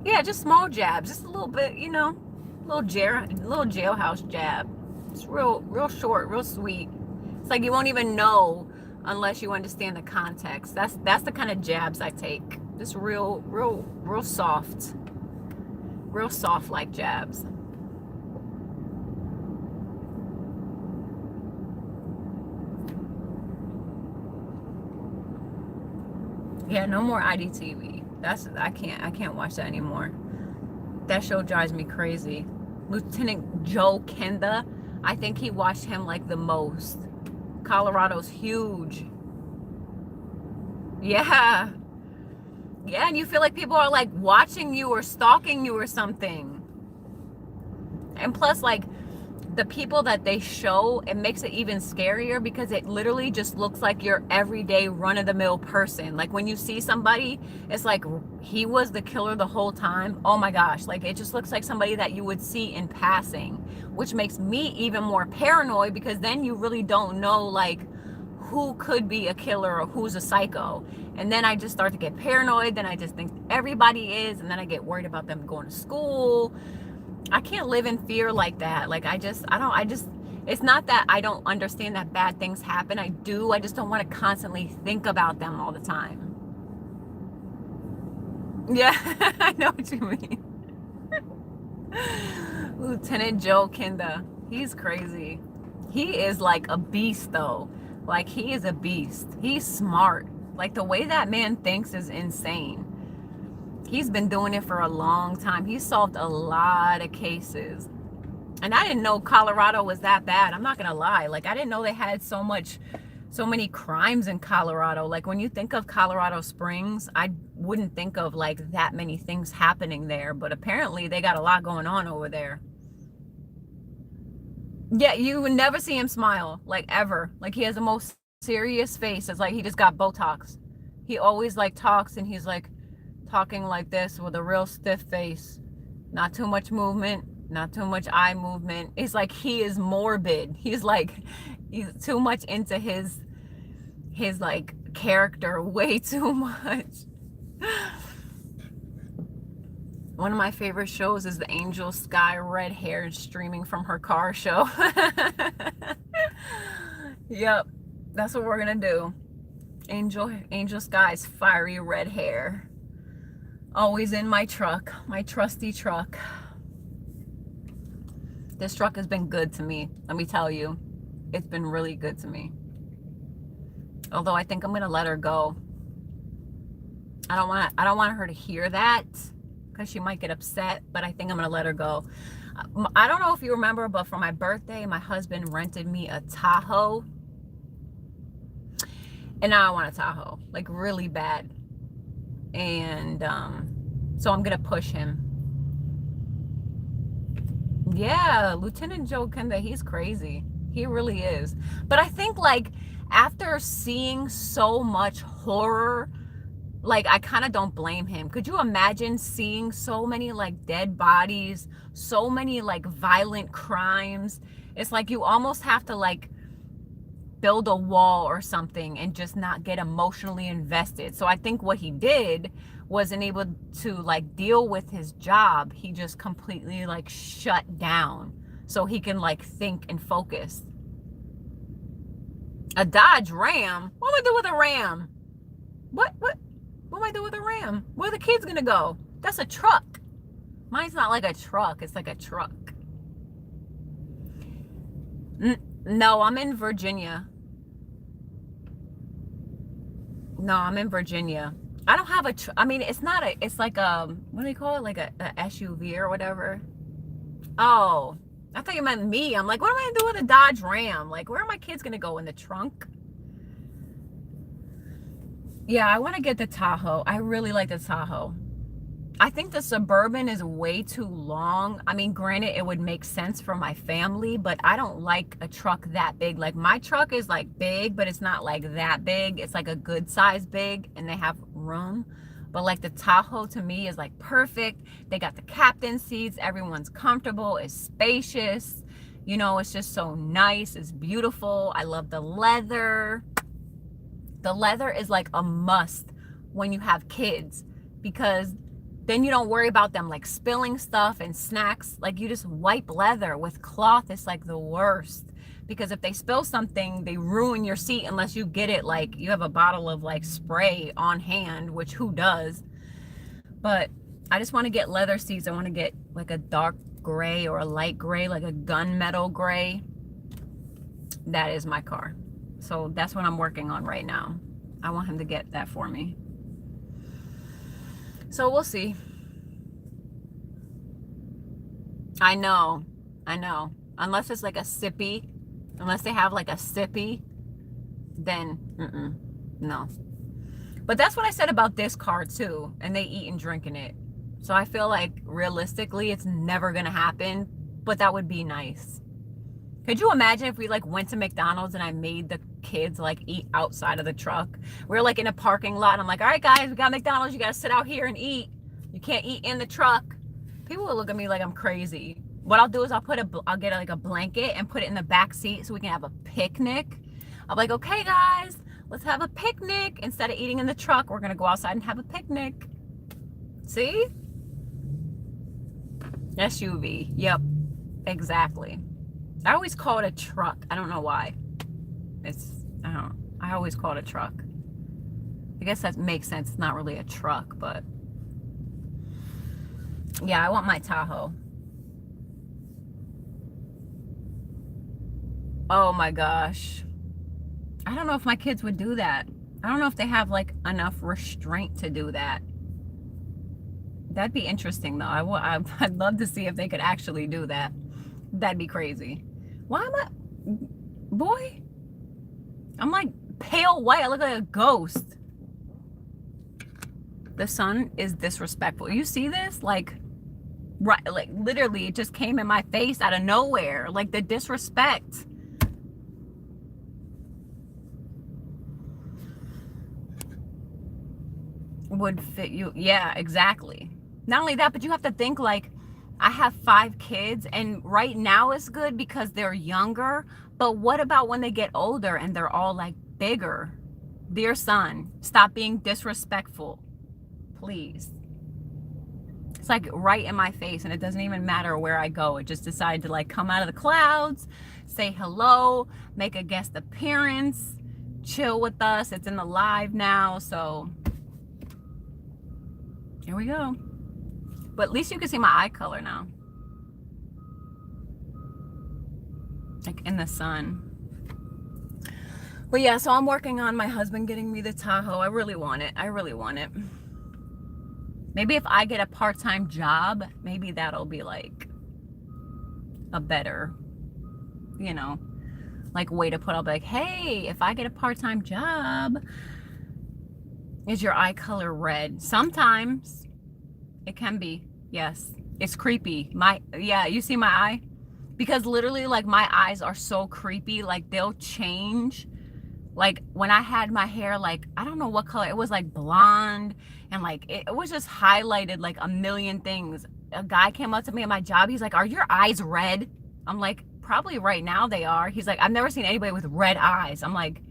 Yeah, just small jabs. Just a little bit, you know, little jailhouse jab. It's real short, real sweet. It's like you won't even know unless you understand the context. That's the kind of jabs I take. Just real soft. Real soft like jabs. Yeah, no more IDTV. I can't watch that anymore. That show drives me crazy. Lieutenant Joe Kenda, I think he watched him like the most. Colorado's huge. Yeah. Yeah, and you feel like people are like watching you or stalking you or something. And plus, like, the people that they show, it makes it even scarier because it literally just looks like your everyday run-of-the-mill person. Like when you see somebody, it's like he was the killer the whole time. Oh my gosh, like it just looks like somebody that you would see in passing, which makes me even more paranoid because then you really don't know like who could be a killer or who's a psycho. And then I just start to get paranoid. Then I just think everybody is, and then I get worried about them going to school. I can't live in fear like that. Like it's not that I don't understand that bad things happen. I do. I just don't want to constantly think about them all the time. Yeah, I know what you mean. Lieutenant Joe Kinda. He's crazy. He is like a beast though. Like he is a beast. He's smart. Like the way that man thinks is insane. He's been doing it for a long time. He's solved a lot of cases. And I didn't know Colorado was that bad. I'm not gonna lie. Like I didn't know they had so many crimes in Colorado. Like when you think of Colorado Springs, I wouldn't think of like that many things happening there, but apparently they got a lot going on over there. Yeah, you would never see him smile, like ever. Like he has the most serious face. It's like he just got Botox. He always like talks and he's like talking like this with a real stiff face. Not too much movement, not too much eye movement. It's like he is morbid. He's too much into his like character way too much. One of my favorite shows is the Angel Sky red hair streaming from her car show. Yep, that's what we're gonna do. Angel Sky's fiery red hair. Always in my truck, my trusty truck. This truck has been good to me, let me tell you. It's been really good to me. Although I think I'm gonna let her go. I don't want her to hear that because she might get upset, but I think I'm gonna let her go. I don't know if you remember, but for my birthday, my husband rented me a Tahoe. And now I want a Tahoe, like really bad. And so I'm gonna push him. Yeah, Lieutenant Joe Kenda, he's crazy. He really is. But I think like after seeing so much horror, like I kind of don't blame him. Could you imagine seeing so many like dead bodies, so many like violent crimes? It's like you almost have to like build a wall or something and just not get emotionally invested. So I think what he did wasn't able to like deal with his job. He just completely like shut down so he can like think and focus. A Dodge Ram? What am I do with a Ram? What am I do with a Ram? Where are the kids gonna go? That's a truck. Mine's not like a truck. It's like a truck. No, I'm in Virginia. No, I'm in Virginia. I don't have I mean, it's not a, it's like what do you call it? Like a SUV or whatever. Oh, I thought you meant me. I'm like, what am I gonna do with a Dodge Ram? Like, where are my kids gonna go? In the trunk? Yeah, I want to get the Tahoe. I really like the Tahoe. I think the Suburban is way too long. I mean, granted, it would make sense for my family, but I don't like a truck that big. Like my truck is like big, but it's not like that big. It's like a good size big and they have room. But like the Tahoe to me is like perfect. They got the captain seats. Everyone's comfortable. It's spacious. You know, it's just so nice. It's beautiful. I love the leather. The leather is like a must when you have kids because then you don't worry about them like spilling stuff and snacks. Like you just wipe leather. With cloth, it's like the worst because if they spill something, they ruin your seat unless you get it like you have a bottle of like spray on hand, which who does? But I just want to get leather seats. I want to get like a dark gray or a light gray, like a gunmetal gray. That is my car. So that's what I'm working on right now. I want him to get that for me. So we'll see. I know. Unless it's like a sippy, unless they have like a sippy, then no. But that's what I said about this car too. And they eat and drink in it. So I feel like realistically, it's never gonna happen. But that would be nice. Could you imagine if we like went to McDonald's and I made the kids like eat outside of the truck? We're like in a parking lot and I'm like, all right guys, we got McDonald's, you gotta sit out here and eat. You can't eat in the truck. People will look at me like I'm crazy. What I'll do is I'll get like a blanket and put it in the back seat so we can have a picnic. I'm like, okay guys, let's have a picnic. Instead of eating in the truck, we're gonna go outside and have a picnic. See? SUV, yep, exactly. I always call it a truck. I don't know why. I always call it a truck. I guess that makes sense. It's not really a truck, but Yeah, I want my Tahoe. Oh my gosh. I don't know if my kids would do that. I don't know if they have like enough restraint to do that. That'd be interesting though. I'd love to see if they could actually do that. That'd be crazy. Why am I, boy? I'm like pale white. I look like a ghost. The sun is disrespectful. You see this? Like, right, like literally it just came in my face out of nowhere. Like the disrespect. Would fit you. Yeah, exactly. Not only that, but you have to think like I have 5 kids and right now it's good because they're younger. But what about when they get older and they're all like bigger? Dear son, stop being disrespectful, please. It's like right in my face and it doesn't even matter where I go. It just decided to like come out of the clouds, say hello, make a guest appearance, chill with us. It's in the live now, so here we go. But at least you can see my eye color now. Like in the sun. But yeah, so I'm working on my husband getting me the Tahoe. I really want it. I really want it. Maybe if I get a part-time job, maybe that'll be like a better, you know, like way to put up like, hey, if I get a part-time job, is your eye color red? Sometimes it can be. Yes, it's creepy. Yeah, you see my eye? Because literally like my eyes are so creepy. Like they'll change. Like when I had my hair, like, I don't know what color, it was like blonde and like, it was just highlighted like a million things. A guy came up to me at my job. He's like, are your eyes red? I'm like, probably right now they are. He's like, I've never seen anybody with red eyes. I'm like,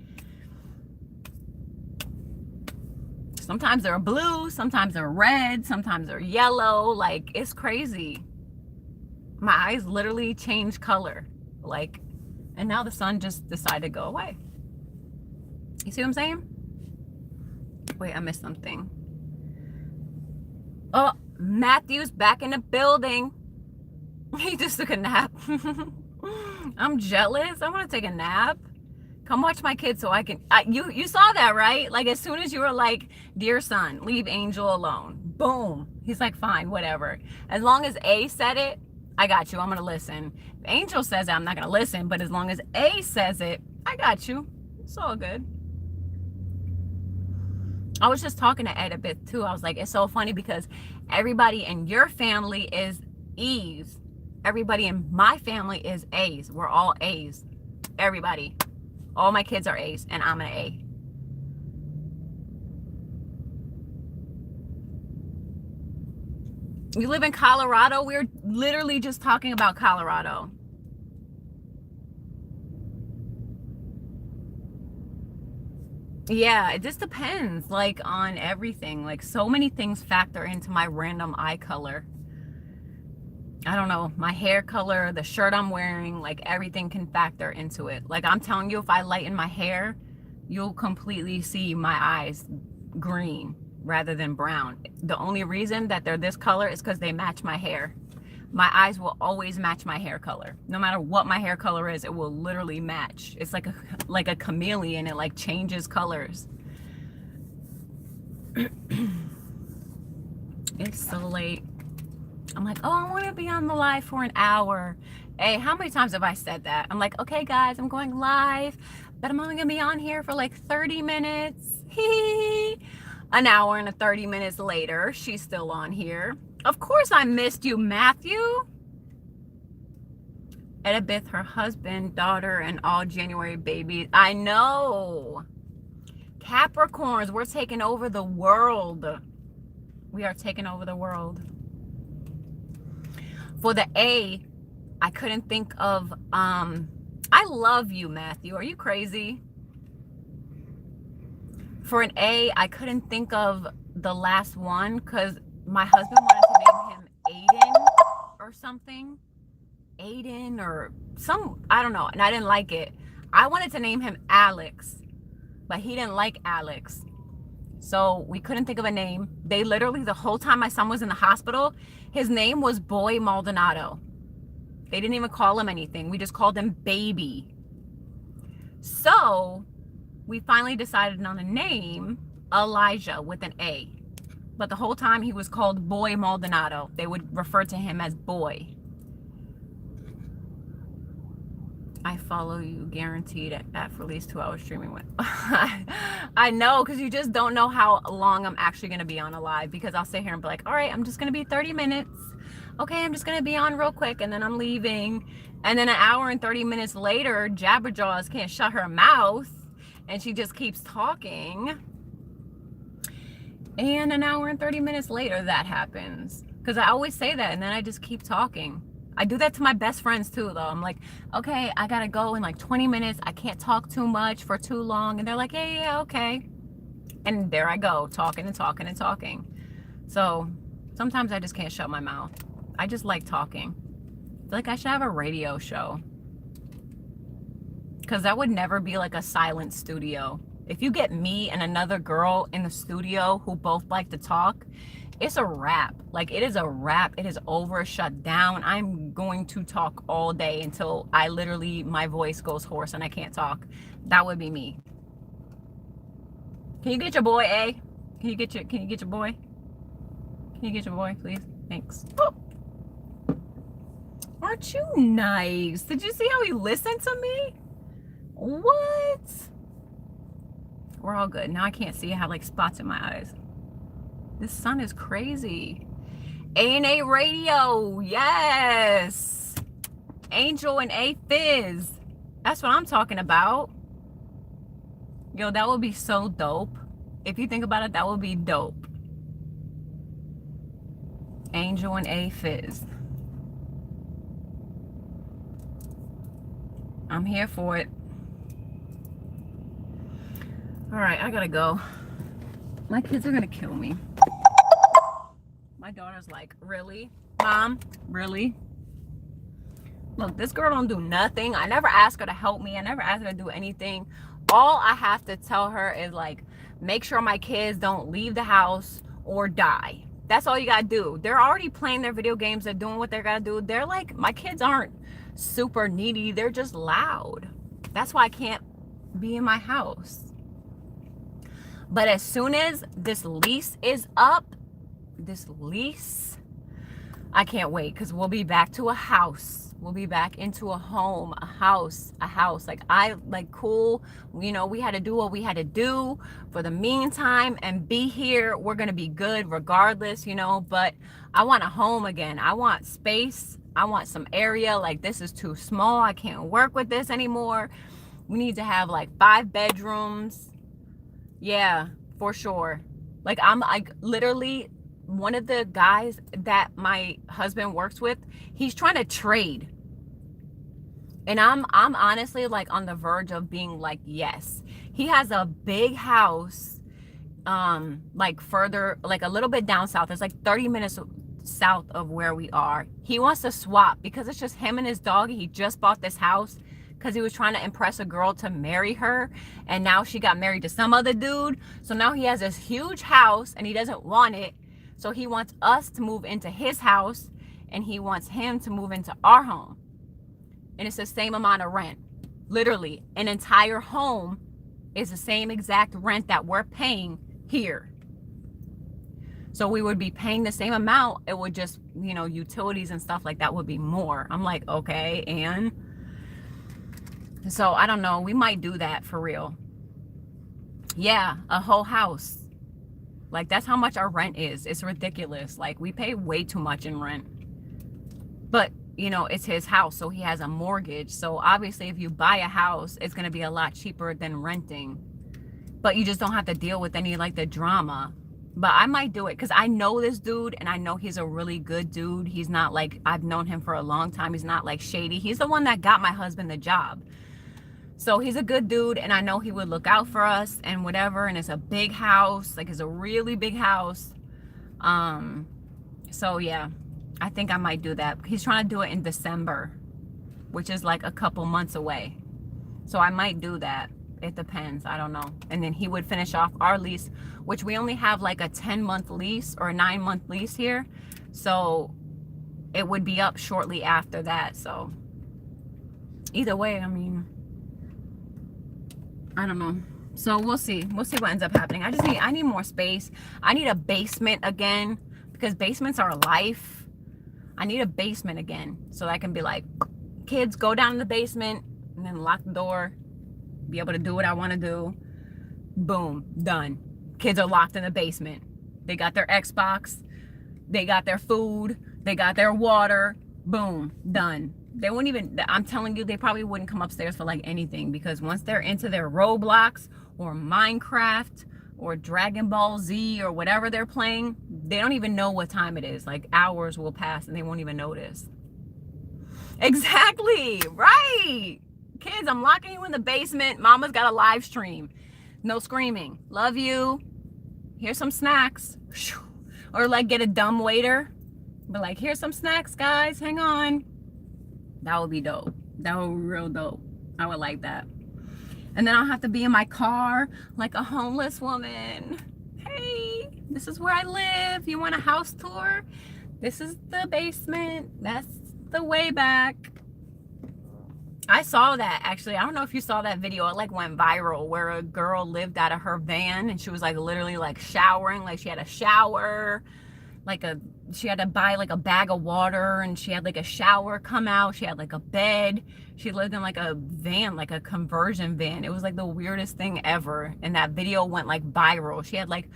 sometimes they're blue, sometimes they're red, sometimes they're yellow. Like, it's crazy. My eyes literally change color. Like, and now the sun just decided to go away. You see what I'm saying? Wait, I missed something. Oh, Matthew's back in the building. He just took a nap. I'm jealous. I want to take a nap. Come watch my kids so I can. You saw that, right? Like as soon as you were like, dear son, leave Angel alone. Boom. He's like, fine, whatever. As long as A said it, I got you. I'm going to listen. If Angel says it, I'm not going to listen. But as long as A says it, I got you. It's all good. I was just talking to Ed a bit too. I was like, it's so funny because everybody in your family is E's. Everybody in my family is A's. We're all A's. Everybody. All my kids are A's and I'm an A. You live in Colorado? We're literally just talking about Colorado. Yeah, it just depends like on everything. Like so many things factor into my random eye color. I don't know, my hair color, the shirt I'm wearing, like everything can factor into it. Like I'm telling you, if I lighten my hair, you'll completely see my eyes green rather than brown. The only reason that they're this color is because they match my hair. My eyes will always match my hair color. No matter what my hair color is, it will literally match. It's like a chameleon. It like changes colors. It's so late. I'm like, oh, I want to be on the live for an hour. Hey, how many times have I said that? I'm like, okay, guys, I'm going live, but I'm only going to be on here for like 30 minutes. An hour and 30 minutes later, she's still on here. Of course I missed you, Matthew. Edith, her husband, daughter, and all January babies. I know. Capricorns, we're taking over the world. We are taking over the world. For the A, I couldn't think of, I love you, Matthew. Are you crazy? For an A, I couldn't think of the last one because my husband wanted to name him Aiden or something. Aiden or some, I don't know. And I didn't like it. I wanted to name him Alex, but he didn't like Alex. So we couldn't think of a name. They literally, the whole time my son was in the hospital, his name was Boy Maldonado. They didn't even call him anything. We just called him Baby. So we finally decided on a name, Elijah, with an A. But the whole time he was called Boy Maldonado. They would refer to him as Boy. I follow you guaranteed at for at least 2 hours streaming with. I know, because you just don't know how long I'm actually going to be on a live, because I'll sit here and be like, all right, I'm just going to be 30 minutes. Okay, I'm just going to be on real quick, and then I'm leaving. And then an hour and 30 minutes later, Jabberjaws can't shut her mouth, and she just keeps talking. And an hour and 30 minutes later, that happens. Because I always say that, and then I just keep talking. I do that to my best friends too, though. I'm like, okay, I gotta go in like 20 minutes. I can't talk too much for too long. And they're like, yeah, okay. And there I go, talking and talking and talking. So sometimes I just can't shut my mouth. I just like talking. I feel like I should have a radio show. Because that would never be like a silent studio. If you get me and another girl in the studio who both like to talk, it's a wrap. Like, it is a wrap. It is over, shut down. I'm going to talk all day until I literally, my voice goes hoarse and I can't talk. That would be me. Can you get your boy, A? Can you get your boy? Can you get your boy, please? Thanks. Oh. Aren't you nice? Did you see how he listened to me? What? We're all good. Now I can't see. I have like spots in my eyes. This sun is crazy. A&A Radio, yes. Angel and A Fizz. That's what I'm talking about. Yo, that would be so dope. If you think about it, that would be dope. Angel and A Fizz. I'm here for it. All right, I gotta go. My kids are gonna kill me. My daughter's like, really? Mom, really? Look, this girl don't do nothing. I never ask her to help me. I never ask her to do anything. All I have to tell her is like, make sure my kids don't leave the house or die. That's all you gotta do. They're already playing their video games. They're doing what they gotta do. They're like, my kids aren't super needy. They're just loud. That's why I can't be in my house. But as soon as this lease is up, I can't wait, because we'll be back to a house. We'll be back into a home, a house. Like, cool. You know, we had to do what we had to do for the meantime and be here. We're going to be good regardless, you know, but I want a home again. I want space. I want some area. Like, this is too small. I can't work with this anymore. We need to have like 5 bedrooms. Yeah, for sure. Like, I'm like literally one of the guys that my husband works with, he's trying to trade. And I'm honestly like on the verge of being like, yes. He has a big house, like further, like a little bit down south. It's like 30 minutes south of where we are. He wants to swap because it's just him and his dog. He just bought this house because he was trying to impress a girl to marry her, and now she got married to some other dude. So now he has this huge house and he doesn't want it. So he wants us to move into his house, and he wants him to move into our home. And it's the same amount of rent. Literally, an entire home is the same exact rent that we're paying here. So we would be paying the same amount. It would just, you know, utilities and stuff like that would be more. I'm like, okay, and so I don't know. We might do that for real. Yeah, a whole house. Like, that's how much our rent is. It's ridiculous. Like, we pay way too much in rent. But, you know, it's his house, so he has a mortgage. So obviously, if you buy a house, it's going to be a lot cheaper than renting. But you just don't have to deal with any, like, the drama. But I might do it because I know this dude, and I know he's a really good dude. He's not like, I've known him for a long time. He's not like shady. He's the one that got my husband the job. So he's a good dude, and I know he would look out for us and whatever. And it's a big house, like it's a really big house. So yeah, I think I might do that. He's trying to do it in December, which is like a couple months away. So I might do that. It depends. I don't know. And then he would finish off our lease, which we only have like a 10-month lease or a 9-month lease here. So it would be up shortly after that. So either way, I mean, I don't know. So we'll see what ends up happening. I need more space. I need a basement again, because basements are life. I need a basement again so I can be like, kids, go down in the basement and then lock the door, be able to do what I want to do. Boom, done. Kids are locked in the basement. They got their Xbox, they got their food, they got their water. Boom, done. They wouldn't even, I'm telling you, they probably wouldn't come upstairs for like anything, because once they're into their Roblox or Minecraft or Dragon Ball Z or whatever they're playing, they don't even know what time it is. Like hours will pass and they won't even notice. Exactly, right. Kids, I'm locking you in the basement. Mama's got a live stream. No screaming. Love you. Here's some snacks. Or like get a dumb waiter. But like, here's some snacks, guys. Hang on. That would be dope. That would be real dope. I would like that. And then I'll have to be in my car like a homeless woman. Hey, this is where I live. You want a house tour? This is the basement. That's the way back. I saw that, actually. I don't know if you saw that video. It like went viral, where a girl lived out of her van and she was like literally like showering. Like she had a shower, she had to buy like a bag of water, and she had like a shower come out. She had like a bed. She lived in like a van, like a conversion van. It was like the weirdest thing ever. And that video went like viral. She had like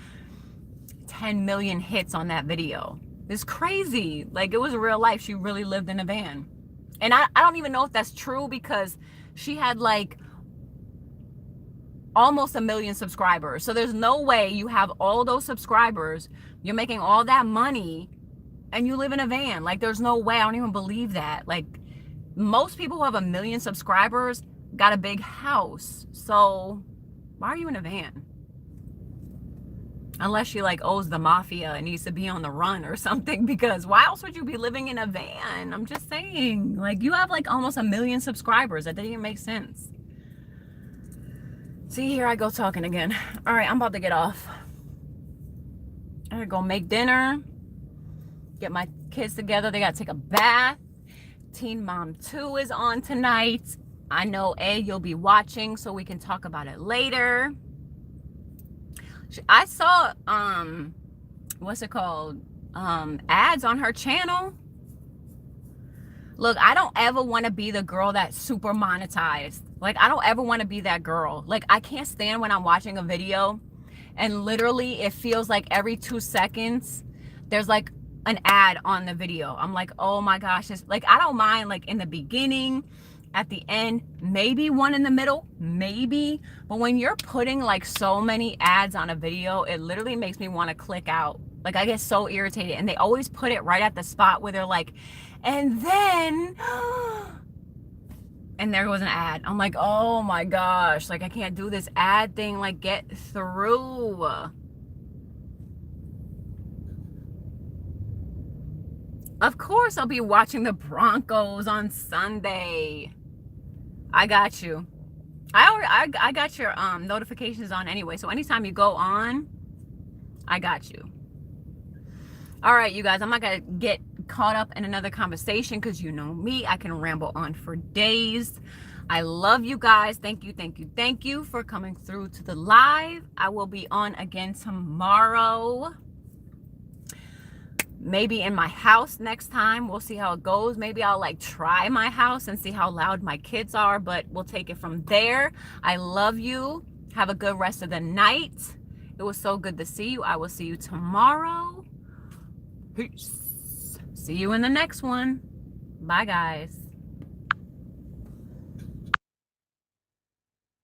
10 million hits on that video. It's crazy. Like, it was real life. She really lived in a van. And I don't even know if that's true, because she had like almost 1 million subscribers. So there's no way you have all those subscribers, you're making all that money, and you live in a van. Like, there's no way. I don't even believe that. Like, most people who have 1 million subscribers got a big house. So why are you in a van? Unless she like owes the mafia and needs to be on the run or something, because why else would you be living in a van? I'm just saying, like, you have like almost 1 million subscribers. That doesn't even make sense. See, here I go talking again. All right, I'm about to get off. I gotta go make dinner, get my kids together. They gotta take a bath. Teen Mom 2 is on tonight. I know, you'll be watching, so we can talk about it later. I saw what's it called, ads on her channel. Look, I don't ever want to be the girl that's super monetized. Like, I don't ever want to be that girl. Like, I can't stand when I'm watching a video and literally it feels like every 2 seconds there's like an ad on the video. I'm like, oh my gosh, it's like, I don't mind like in the beginning, at the end, maybe one in the middle, maybe. But when you're putting like so many ads on a video, it literally makes me want to click out. Like, I get so irritated. And they always put it right at the spot where they're like, and then, and there goes an ad. I'm like, oh my gosh, like, I can't do this ad thing. Like, get through. Of course I'll be watching the Broncos on Sunday. I got you. I got your notifications on anyway. So anytime you go on, I got you. All right, you guys, I'm not going to get caught up in another conversation, because you know me, I can ramble on for days. I love you guys. Thank you for coming through to the live. I will be on again tomorrow. Maybe in my house next time. We'll see how it goes. Maybe I'll like try my house and see how loud my kids are, but we'll take it from there. I love you. Have a good rest of the night. It was so good to see you. I will see you tomorrow. Peace. See you in the next one. Bye, guys.